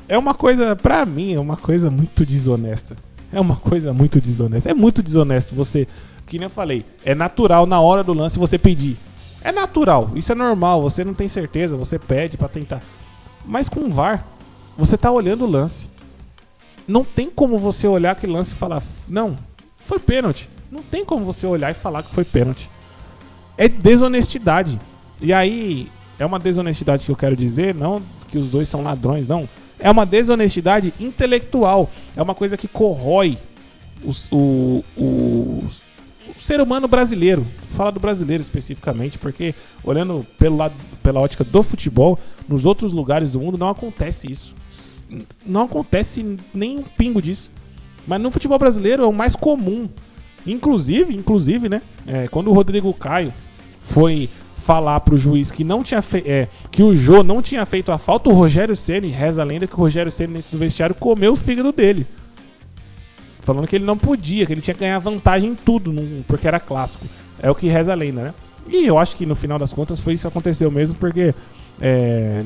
é uma coisa, pra mim, é uma coisa muito desonesta. É muito desonesto você, que nem eu falei, é natural na hora do lance você pedir. É natural, isso é normal, você não tem certeza, você pede pra tentar. Mas com o VAR, você tá olhando o lance. Não tem como você olhar aquele lance e falar, não, foi pênalti. Não tem como você olhar e falar que foi pênalti. É desonestidade. E aí, é uma desonestidade que eu quero dizer, não que os dois são ladrões, não. É uma desonestidade intelectual. É uma coisa que corrói o ser humano brasileiro. Fala do brasileiro especificamente, porque olhando pela ótica do futebol, nos outros lugares do mundo não acontece isso. Não acontece nem um pingo disso. Mas no futebol brasileiro é o mais comum. Inclusive, né? Quando o Rodrigo Caio foi falar pro juiz que não tinha que o Jô não tinha feito a falta, o Rogério Ceni, reza a lenda que o Rogério Ceni dentro do vestiário comeu o fígado dele. Falando que ele não podia, que ele tinha que ganhar vantagem em tudo, porque era clássico. É o que reza a lenda, né? E eu acho que no final das contas foi isso que aconteceu mesmo, porque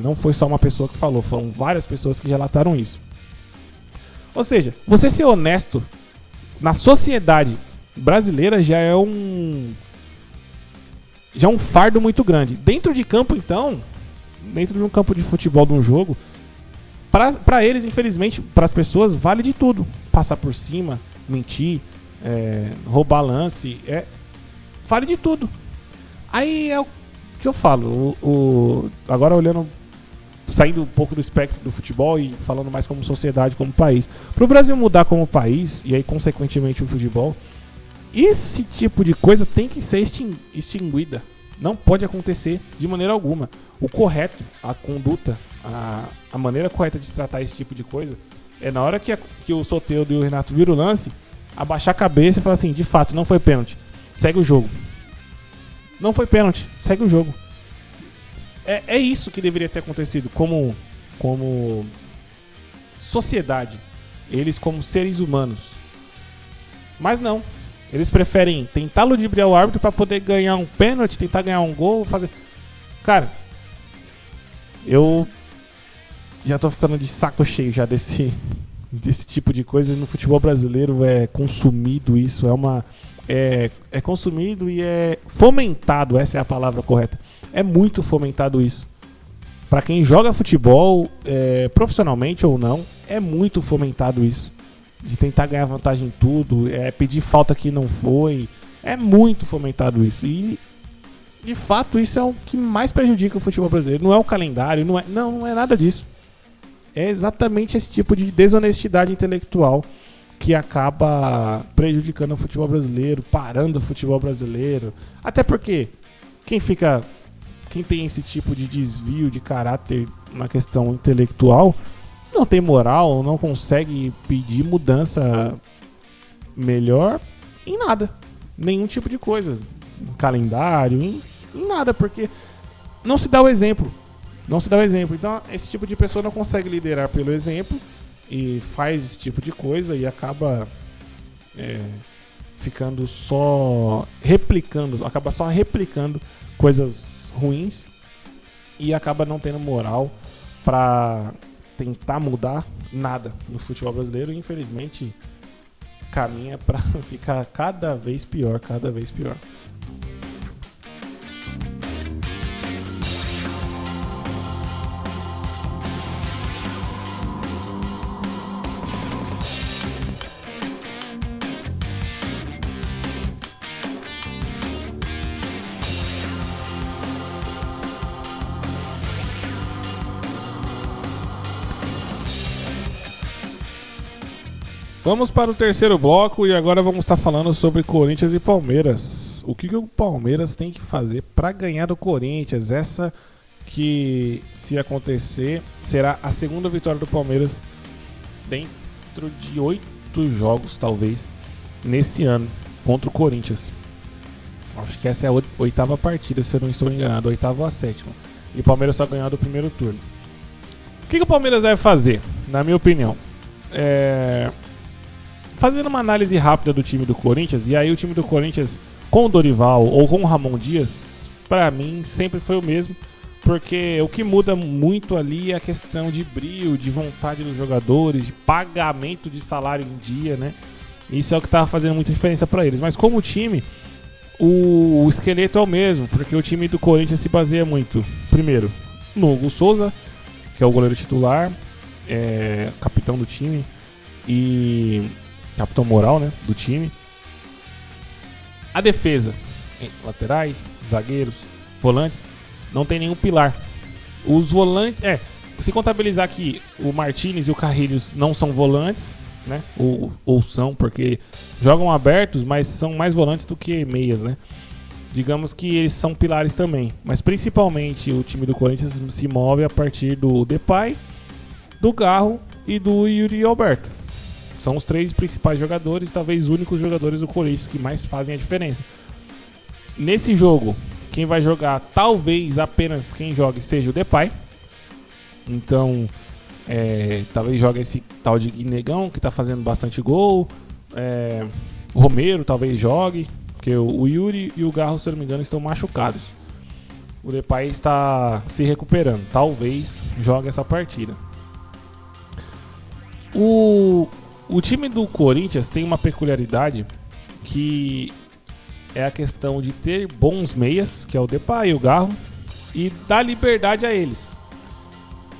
não foi só uma pessoa que falou, foram várias pessoas que relataram isso. Ou seja, você ser honesto na sociedade brasileira já é um fardo muito grande. Dentro de campo, então, dentro de um campo de futebol, de um jogo, para eles, infelizmente, para as pessoas, vale de tudo. Passar por cima, mentir, roubar lance, vale de tudo. Aí é o que eu falo. Agora olhando, saindo um pouco do espectro do futebol e falando mais como sociedade, como país. Para o Brasil mudar como país, e aí consequentemente o futebol, esse tipo de coisa tem que ser extinguida. Não pode acontecer de maneira alguma. O correto, a conduta, a maneira correta de se tratar esse tipo de coisa é na hora que o Soteldo e o Renato viram o lance, abaixar a cabeça e falar assim, de fato, não foi pênalti. Segue o jogo. Não foi pênalti. Segue o jogo. É isso que deveria ter acontecido como sociedade. Eles como seres humanos. Mas não. Eles preferem tentar ludibriar o árbitro para poder ganhar um pênalti, tentar ganhar um gol, fazer... Cara, eu já tô ficando de saco cheio já desse tipo de coisa. No futebol brasileiro é consumido isso, é consumido e é fomentado, essa é a palavra correta. É muito fomentado isso. Para quem joga futebol, profissionalmente ou não, é muito fomentado isso. De tentar ganhar vantagem em tudo, pedir falta que não foi. É muito fomentado isso. E, de fato, isso é o que mais prejudica o futebol brasileiro. Não é o calendário, não é nada disso. É exatamente esse tipo de desonestidade intelectual que acaba prejudicando o futebol brasileiro, parando o futebol brasileiro. Até porque quem tem esse tipo de desvio de caráter na questão intelectual não tem moral, não consegue pedir mudança melhor em nada. Nenhum tipo de coisa. Em calendário, em nada, porque não se dá o exemplo. Não se dá o exemplo. Então, esse tipo de pessoa não consegue liderar pelo exemplo e faz esse tipo de coisa e acaba ficando só replicando, acaba só replicando coisas ruins e acaba não tendo moral para tentar mudar nada no futebol brasileiro e infelizmente caminha para ficar cada vez pior, cada vez pior. Vamos para o terceiro bloco e agora vamos estar falando sobre Corinthians e Palmeiras. O que o Palmeiras tem que fazer para ganhar do Corinthians? Essa que, se acontecer, será a segunda vitória do Palmeiras dentro de 8 jogos, talvez, nesse ano, contra o Corinthians. Acho que essa é a 8ª partida, se eu não estou enganado, 8ª ou a 7ª. E o Palmeiras só ganhou do primeiro turno. O que o Palmeiras deve fazer, na minha opinião? Fazendo uma análise rápida do time do Corinthians, e aí o time do Corinthians com o Dorival ou com o Ramon Dias, pra mim sempre foi o mesmo, porque o que muda muito ali é a questão de brio, de vontade dos jogadores, de pagamento de salário em dia, né? Isso é o que tá fazendo muita diferença pra eles. Mas como time, o esqueleto é o mesmo, porque o time do Corinthians se baseia muito, primeiro, no Hugo Souza, que é o goleiro titular, capitão do time e capitão moral, né, do time. A defesa, laterais, zagueiros, volantes, não tem nenhum pilar. Os volantes, se contabilizar que o Martínez e o Carrilhos não são volantes, né, ou são, porque jogam abertos, mas são mais volantes do que meias, né. Digamos que eles são pilares também, mas principalmente o time do Corinthians se move a partir do Depay, do Garro e do Yuri Alberto. São os 3 principais jogadores, talvez únicos jogadores do Corinthians que mais fazem a diferença. Nesse jogo, quem vai jogar, talvez apenas quem jogue seja o Depay. Então, talvez jogue esse tal de Guinegão, que está fazendo bastante gol. O Romero talvez jogue, porque o Yuri e o Garro, se eu não me engano, estão machucados. O Depay está se recuperando, talvez jogue essa partida. O time do Corinthians tem uma peculiaridade que é a questão de ter bons meias, que é o Depay e o Garro, e dar liberdade a eles.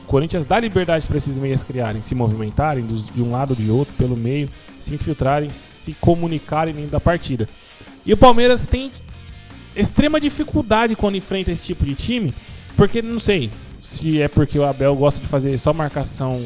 O Corinthians dá liberdade para esses meias criarem, se movimentarem de um lado ou de outro, pelo meio, se infiltrarem, se comunicarem dentro da partida. E o Palmeiras tem extrema dificuldade quando enfrenta esse tipo de time, porque não sei se é porque o Abel gosta de fazer só marcação...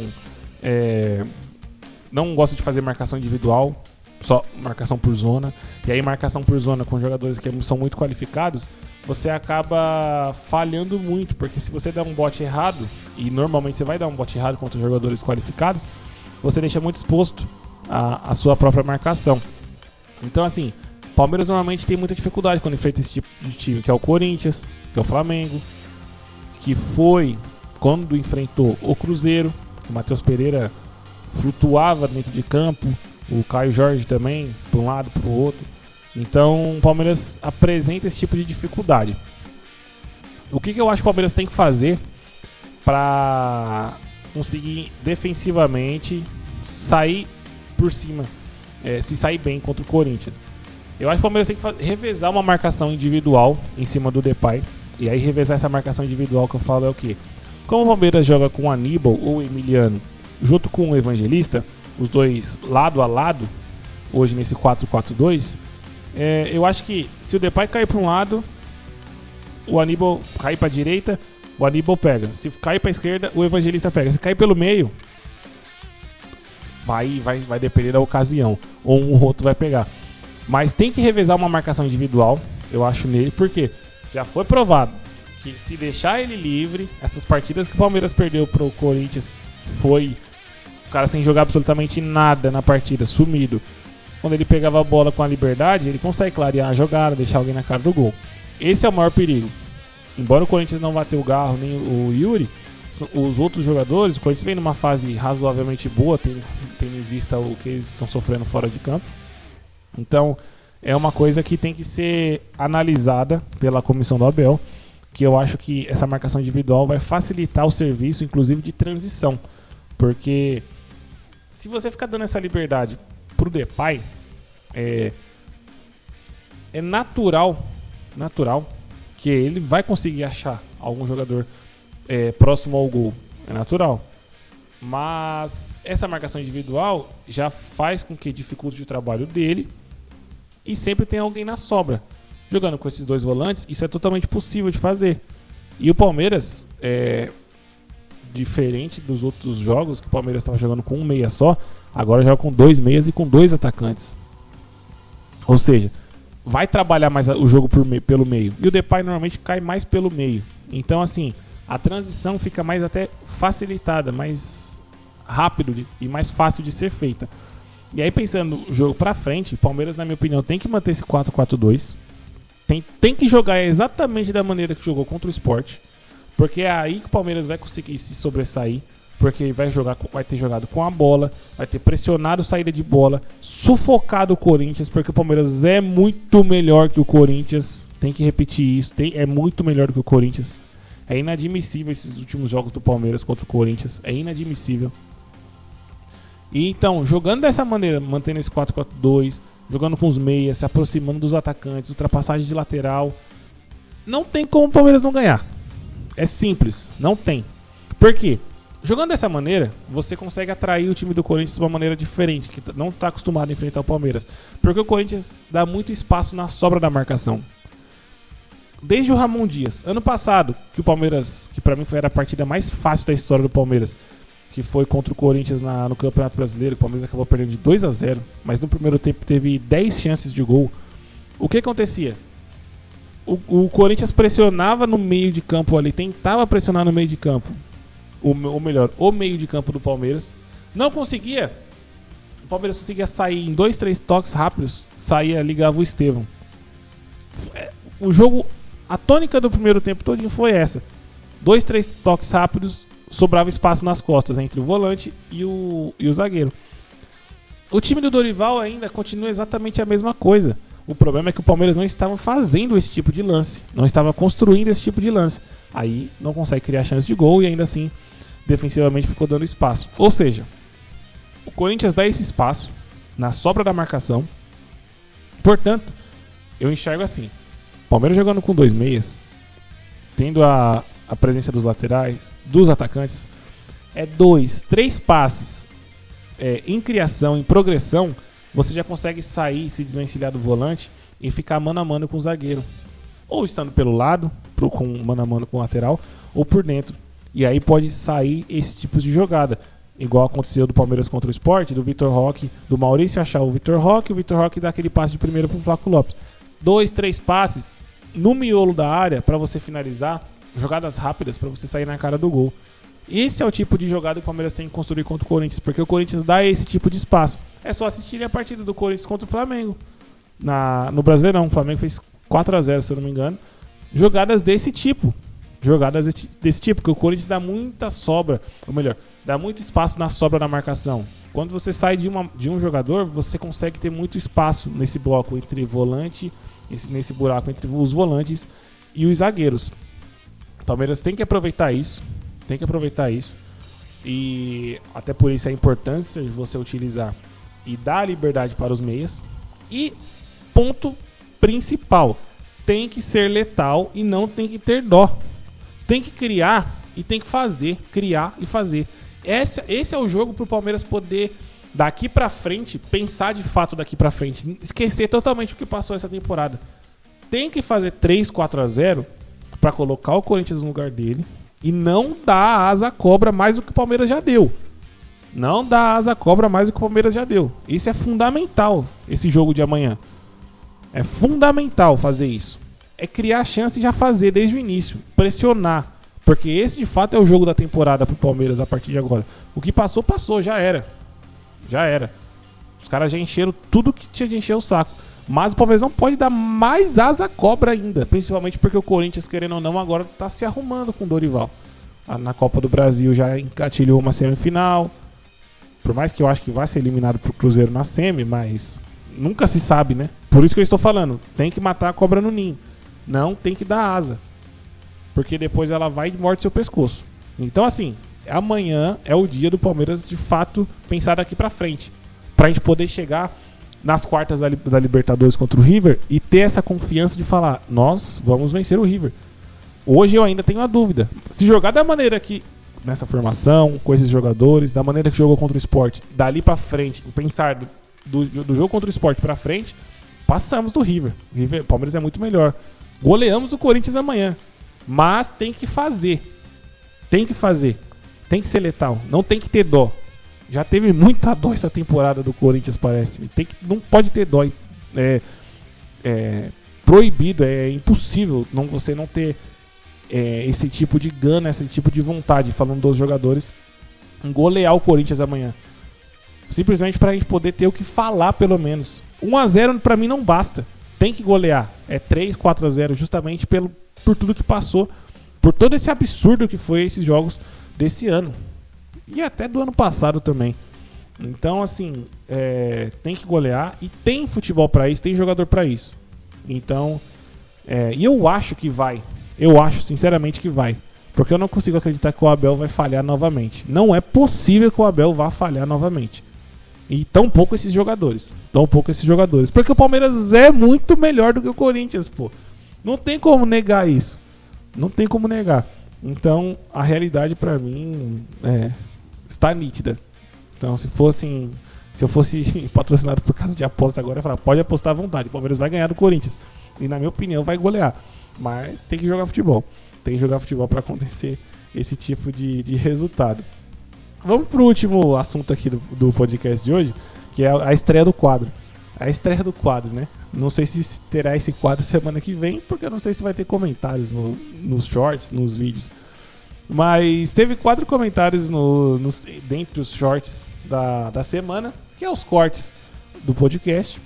não gosta de fazer marcação individual, só marcação por zona. E aí marcação por zona com jogadores que são muito qualificados, você acaba falhando muito, porque se você der um bote errado, e normalmente você vai dar um bote errado contra jogadores qualificados, você deixa muito exposto a sua própria marcação. Então assim, Palmeiras normalmente tem muita dificuldade quando enfrenta esse tipo de time, que é o Corinthians, que é o Flamengo, que foi quando enfrentou o Cruzeiro, o Matheus Pereira flutuava dentro de campo, o Caio Jorge também, para um lado, para o outro. Então o Palmeiras apresenta esse tipo de dificuldade. O que eu acho que o Palmeiras tem que fazer para conseguir defensivamente sair por cima, se sair bem contra o Corinthians? Eu acho que o Palmeiras tem que revezar uma marcação individual em cima do Depay. E aí revezar essa marcação individual que eu falo é o quê? Como o Palmeiras joga com o Aníbal ou o Emiliano junto com o Evangelista, os dois lado a lado, hoje nesse 4-4-2, eu acho que se o Depay cair para um lado, o Aníbal cair para a direita, o Aníbal pega. Se cair para a esquerda, o Evangelista pega. Se cair pelo meio, vai depender da ocasião, ou um ou outro vai pegar. Mas tem que revezar uma marcação individual, eu acho, nele, porque já foi provado que se deixar ele livre, essas partidas que o Palmeiras perdeu pro Corinthians foi o cara sem jogar absolutamente nada na partida, sumido. quando ele pegava a bola com a liberdade, ele consegue clarear a jogada, deixar alguém na cara do gol. Esse é o maior perigo. Embora o Corinthians não bateu o Garro nem o Yuri, os outros jogadores, o Corinthians vem numa fase razoavelmente boa, tendo em vista o que eles estão sofrendo fora de campo. Então, é uma coisa que tem que ser analisada pela comissão do Abel, que eu acho que essa marcação individual vai facilitar o serviço, inclusive de transição. Porque se você ficar dando essa liberdade pro Depay, é natural que ele vai conseguir achar algum jogador próximo ao gol. É natural. Mas essa marcação individual já faz com que dificulte o trabalho dele e sempre tem alguém na sobra. Jogando com esses dois volantes, isso é totalmente possível de fazer. E o Palmeiras, diferente dos outros jogos, que o Palmeiras estava jogando com um meia só, agora joga com 2 meias e com 2 atacantes. Ou seja, vai trabalhar mais o jogo pelo meio. E o Depay normalmente cai mais pelo meio. Então, assim, a transição fica mais até facilitada, mais rápido e mais fácil de ser feita. E aí, pensando no jogo pra frente, o Palmeiras, na minha opinião, tem que manter esse 4-4-2. Tem que jogar exatamente da maneira que jogou contra o Sport, porque é aí que o Palmeiras vai conseguir se sobressair, porque vai ter jogado com a bola, vai ter pressionado saída de bola, sufocado o Corinthians, porque o Palmeiras é muito melhor que o Corinthians. Tem que repetir isso, é muito melhor do que o Corinthians. É inadmissível esses últimos jogos do Palmeiras contra o Corinthians, é inadmissível. E então, jogando dessa maneira, mantendo esse 4-4-2, jogando com os meias, se aproximando dos atacantes, ultrapassagem de lateral, não tem como o Palmeiras não ganhar. É simples, não tem. Por quê? Jogando dessa maneira, você consegue atrair o time do Corinthians de uma maneira diferente, que não está acostumado a enfrentar o Palmeiras. Porque o Corinthians dá muito espaço na sobra da marcação. Desde o Ramon Dias, ano passado, que o Palmeiras, que pra mim era a partida mais fácil da história do Palmeiras, que foi contra o Corinthians no Campeonato Brasileiro, o Palmeiras acabou perdendo de 2-0, mas no primeiro tempo teve 10 chances de gol. O que acontecia? O Corinthians pressionava no meio de campo ali, tentava pressionar no meio de campo, ou melhor, o meio de campo do Palmeiras. Não conseguia. O Palmeiras conseguia sair em 2, 3 toques rápidos, saía, ligava o Estevão. O jogo, a tônica do primeiro tempo todinho foi essa. 2, 3 toques rápidos, sobrava espaço nas costas entre o volante e o zagueiro. O time do Dorival ainda continua exatamente a mesma coisa. O problema é que o Palmeiras não estava fazendo esse tipo de lance, não estava construindo esse tipo de lance. Aí não consegue criar chance de gol e ainda assim defensivamente ficou dando espaço. Ou seja, o Corinthians dá esse espaço na sobra da marcação. Portanto, eu enxergo assim: o Palmeiras jogando com 2 meias, tendo a presença dos laterais, dos atacantes, 2, 3 passes em criação, em progressão, você já consegue sair, se desvencilhar do volante e ficar mano a mano com o zagueiro. Ou estando pelo lado, com mano a mano com o lateral, ou por dentro. E aí pode sair esse tipo de jogada. Igual aconteceu do Palmeiras contra o Sport, do Vitor Roque, do Maurício achar o Vitor Roque dá aquele passe de primeira pro Flaco Lopes. 2, 3 passes no miolo da área para você finalizar, jogadas rápidas para você sair na cara do gol. Esse é o tipo de jogada que o Palmeiras tem que construir contra o Corinthians, porque o Corinthians dá esse tipo de espaço. É só assistir a partida do Corinthians contra o Flamengo. No Brasileirão, o Flamengo fez 4-0, se eu não me engano. Jogadas desse tipo. Porque o Corinthians dá muita sobra, ou melhor, dá muito espaço na sobra da marcação. Quando você sai de um jogador, você consegue ter muito espaço nesse bloco entre volante, nesse buraco entre os volantes e os zagueiros. O Palmeiras tem que aproveitar isso. E até por isso a importância de você utilizar e dar liberdade para os meias. E ponto principal: tem que ser letal e não tem que ter dó. Tem que criar e tem que fazer. Criar e fazer. Esse é o jogo para o Palmeiras poder, daqui para frente, pensar de fato daqui para frente. Esquecer totalmente o que passou essa temporada. Tem que fazer 3-4-0 para colocar o Corinthians no lugar dele e não dar asa à cobra mais do que o Palmeiras já deu. Isso é fundamental, esse jogo de amanhã. É fundamental fazer isso. É criar chance e já fazer desde o início. Pressionar. Porque esse de fato é o jogo da temporada pro Palmeiras a partir de agora. O que passou, já era. Os caras já encheram tudo que tinha de encher o saco. Mas o Palmeiras não pode dar mais asa à cobra ainda. Principalmente porque o Corinthians, querendo ou não, agora está se arrumando com o Dorival. Na Copa do Brasil já engatilhou uma semifinal. Por mais que eu acho que vai ser eliminado pro Cruzeiro na semi, mas nunca se sabe, né? Por isso que eu estou falando. Tem que matar a cobra no ninho. Não tem que dar asa. Porque depois ela vai e morde seu pescoço. Então assim, amanhã é o dia do Palmeiras de fato pensar daqui pra frente. Pra gente poder chegar nas quartas da Libertadores contra o River e ter essa confiança de falar, nós vamos vencer o River. Hoje eu ainda tenho a dúvida. Se jogar da maneira que, nessa formação, com esses jogadores, da maneira que jogou contra o Sport, dali pra frente, pensar do jogo contra o Sport pra frente, passamos do River. O Palmeiras é muito melhor. Goleamos o Corinthians amanhã. Mas tem que fazer. Tem que fazer. Tem que ser letal. Não tem que ter dó. Já teve muita dó essa temporada do Corinthians, parece. Não pode ter dó. É proibido, é impossível você não ter esse tipo de gana, esse tipo de vontade, falando dos jogadores, em golear o Corinthians amanhã. Simplesmente pra gente poder ter o que falar, pelo menos. 1-0 pra mim não basta. Tem que golear. É 3, 4-0, justamente por tudo que passou, por todo esse absurdo que foi esses jogos desse ano. E até do ano passado também. Então, assim, tem que golear. E tem futebol pra isso, tem jogador pra isso. Então, e eu acho que vai. Eu acho, sinceramente, que vai. Porque eu não consigo acreditar que o Abel vai falhar novamente. Não é possível que o Abel vá falhar novamente. E tão pouco esses jogadores. Porque o Palmeiras é muito melhor do que o Corinthians, pô. Não tem como negar isso. Não tem como negar. Então, a realidade pra mim está nítida. Então, se eu fosse patrocinado por casa de aposta agora, eu ia falar, pode apostar à vontade. O Palmeiras vai ganhar do Corinthians. E, na minha opinião, vai golear. Mas tem que jogar futebol. Tem que jogar futebol para acontecer esse tipo de resultado. Vamos pro último assunto aqui do podcast de hoje, que é a estreia do quadro. A estreia do quadro, né? Não sei se terá esse quadro semana que vem, porque eu não sei se vai ter comentários nos shorts, nos vídeos. Mas teve 4 comentários dentre os shorts da semana, que é os cortes do podcast.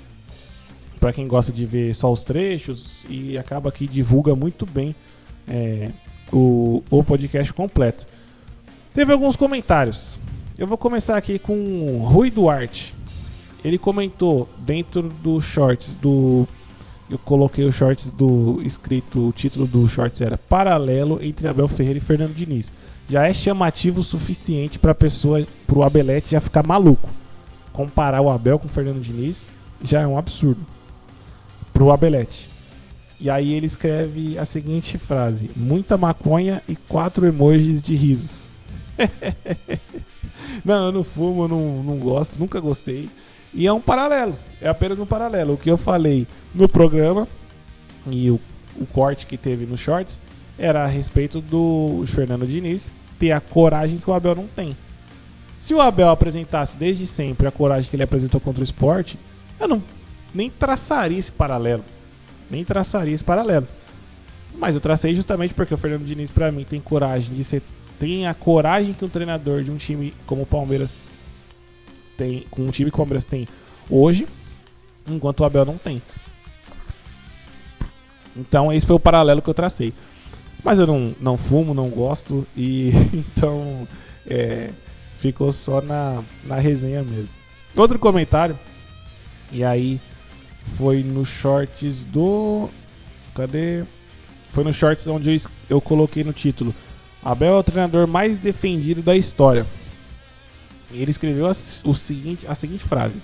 Para quem gosta de ver só os trechos, e acaba que divulga muito bem o podcast completo. Teve alguns comentários. Eu vou começar aqui com o Rui Duarte. Ele comentou dentro dos shorts eu coloquei os shorts o título do shorts era Paralelo entre Abel Ferreira e Fernando Diniz. Já é chamativo o suficiente para o Abelete já ficar maluco. Comparar o Abel com o Fernando Diniz já é um absurdo pro Abelete. E aí ele escreve a seguinte frase: muita maconha e 4 emojis de risos. Não, eu não fumo, eu não gosto, nunca gostei. E é um paralelo, é apenas um paralelo. O que eu falei no programa e o corte que teve nos shorts era a respeito do Fernando Diniz ter a coragem que o Abel não tem. Se o Abel apresentasse desde sempre a coragem que ele apresentou contra o Sport, eu nem traçaria esse paralelo. Mas eu tracei justamente porque o Fernando Diniz, pra mim, tem a coragem que um treinador de um time como o Palmeiras tem, com um time que o Palmeiras tem hoje, enquanto o Abel não tem. Então esse foi o paralelo que eu tracei. Mas eu não fumo, não gosto, e então ficou só na resenha mesmo. Outro comentário, e aí foi nos shorts Foi nos shorts onde eu coloquei no título: Abel é o treinador mais defendido da história. Ele escreveu a seguinte frase: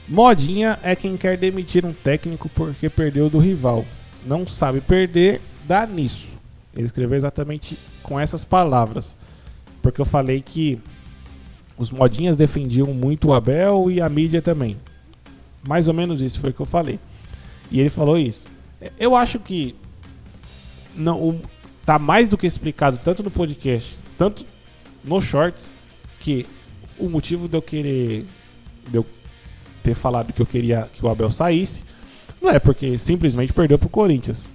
modinha é quem quer demitir um técnico porque perdeu do rival. Não sabe perder, dá nisso. Ele escreveu exatamente com essas palavras, porque eu falei que os modinhas defendiam muito o Abel e a mídia também. Mais ou menos isso foi o que eu falei. E ele falou isso. Eu acho que tá mais do que explicado, tanto no podcast, tanto nos shorts, que o motivo de eu ter falado que eu queria que o Abel saísse não é porque simplesmente perdeu pro Corinthians.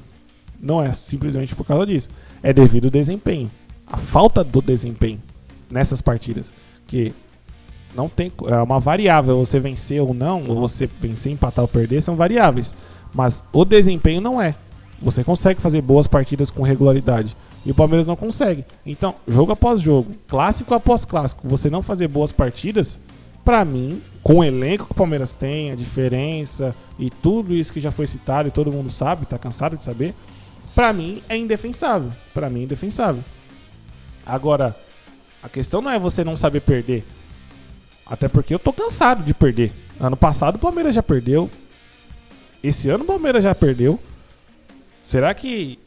Não é simplesmente por causa disso. É devido ao desempenho. A falta do desempenho nessas partidas. Que Não tem, é uma variável, você vencer ou não, ou você vencer, empatar ou perder, são variáveis. Mas o desempenho não é. Você consegue fazer boas partidas com regularidade. E o Palmeiras não consegue. Então, jogo após jogo, clássico após clássico, você não fazer boas partidas, pra mim, com o elenco que o Palmeiras tem, a diferença e tudo isso que já foi citado e todo mundo sabe, tá cansado de saber, pra mim é indefensável. Pra mim é indefensável. Agora, a questão não é você não saber perder. Até porque eu tô cansado de perder. Ano passado o Palmeiras já perdeu. Esse ano o Palmeiras já perdeu. Será que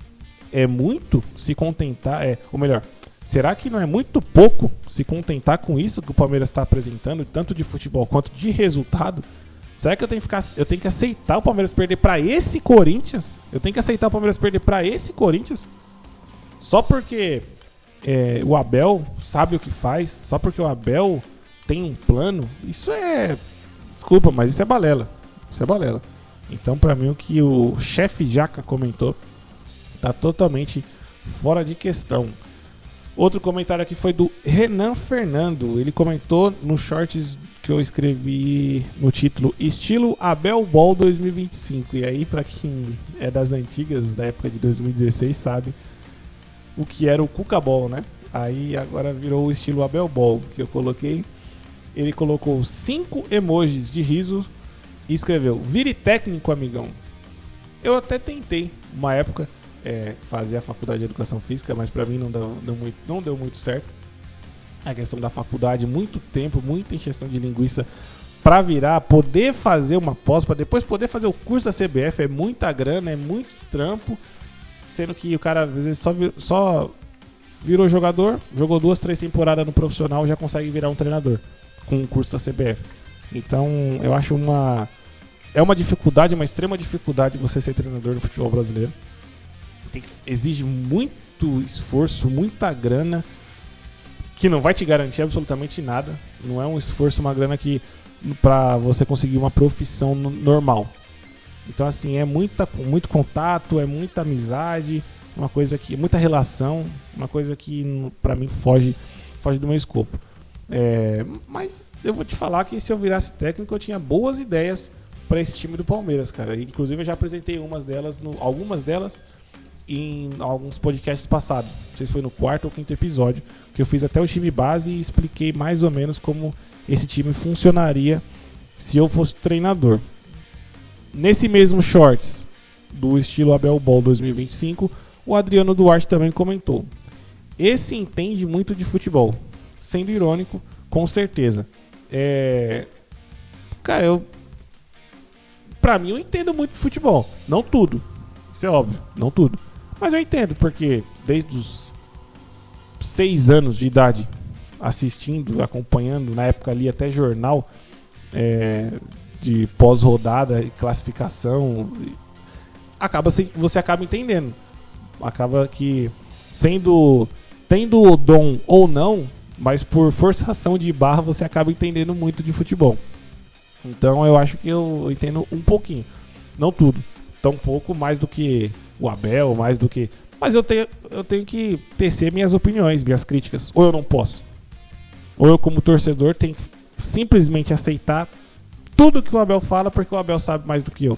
é muito se contentar? Ou melhor, será que não é muito pouco se contentar com isso que o Palmeiras está apresentando, tanto de futebol quanto de resultado? Será que eu tenho que aceitar o Palmeiras perder para esse Corinthians? Eu tenho que aceitar o Palmeiras perder para esse Corinthians? Só porque o Abel sabe o que faz? Só porque o Abel tem um plano? Isso é... Desculpa, mas isso é balela. Isso é balela. Então, pra mim, o que o chefe Jaca comentou tá totalmente fora de questão. Outro comentário aqui foi do Renan Fernando. Ele comentou nos shorts que eu escrevi no título Estilo Abel Ball 2025. E aí, pra quem é das antigas, da época de 2016, sabe o que era o Cuca Ball, né? Aí agora virou o estilo Abel Ball, que eu coloquei. Ele colocou 5 emojis de riso e escreveu: vire técnico, amigão. Eu até tentei, uma época, fazer a faculdade de educação física, mas pra mim não deu muito certo. A questão da faculdade, muito tempo, muita encheção de linguiça pra virar, poder fazer uma pós, pra depois poder fazer o curso da CBF, é muita grana, é muito trampo, sendo que o cara às vezes só virou jogador, jogou 2, 3 temporadas no profissional, já consegue virar um treinador com o curso da CBF. Então, eu acho uma dificuldade, uma extrema dificuldade você ser treinador no futebol brasileiro. Exige muito esforço, muita grana, que não vai te garantir absolutamente nada. Não é um esforço, uma grana que pra você conseguir uma profissão normal. Então, assim, é muito contato, é muita amizade, muita relação, uma coisa que pra mim foge do meu escopo. Mas eu vou te falar que se eu virasse técnico eu tinha boas ideias para esse time do Palmeiras, cara. Inclusive eu já apresentei algumas delas em alguns podcasts passados. Não sei se foi no 4º ou 5º episódio, que eu fiz até o time base e expliquei mais ou menos como esse time funcionaria se eu fosse treinador. Nesse mesmo shorts do estilo Abel Ball 2025, o Adriano Duarte também comentou: esse entende muito de futebol. Sendo irônico, com certeza. Cara, pra mim eu entendo muito de futebol. Não tudo. Isso é óbvio, não tudo. Mas eu entendo, porque desde os 6 anos de idade, assistindo, acompanhando, na época ali até jornal de pós-rodada e classificação, você acaba entendendo. Acaba que tendo o dom ou não, mas por forçação de barra você acaba entendendo muito de futebol. Então eu acho que eu entendo um pouquinho, não tudo, tão pouco mais do que o Abel, mais do que... Mas eu tenho que tecer minhas opiniões, minhas críticas, ou eu não posso. Ou eu, como torcedor, tenho que simplesmente aceitar tudo que o Abel fala, porque o Abel sabe mais do que eu.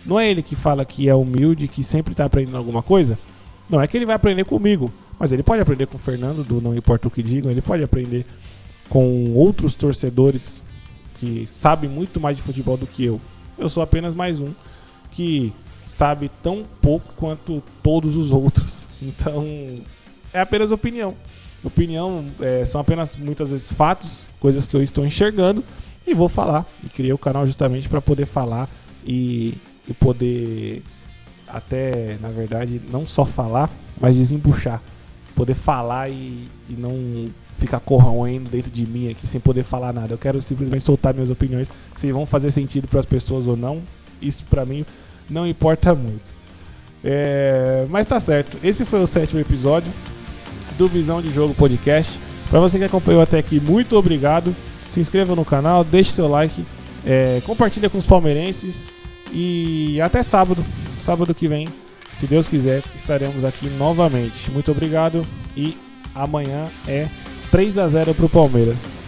Não é ele que fala que é humilde, que sempre está aprendendo alguma coisa? Não é que ele vai aprender comigo, mas ele pode aprender com o Fernando, do Não Importa o Que Digam, ele pode aprender com outros torcedores que sabem muito mais de futebol do que eu. Eu sou apenas mais um que sabe tão pouco quanto todos os outros. Então, é apenas opinião. Opinião são apenas, muitas vezes, fatos, coisas que eu estou enxergando e vou falar. E criei o canal justamente para poder falar e poder até, na verdade, não só falar, mas desembuchar. Poder falar e não ficar corroendo dentro de mim aqui sem poder falar nada. Eu quero simplesmente soltar minhas opiniões, se vão fazer sentido para as pessoas ou não, isso para mim não importa muito. Mas tá certo, esse foi o 7º episódio do Visão de Jogo Podcast. Para você que acompanhou até aqui, muito obrigado. Se inscreva no canal, deixe seu like, compartilha com os palmeirenses e até sábado que vem, se Deus quiser, estaremos aqui novamente. Muito obrigado e amanhã é 3-0 pro Palmeiras.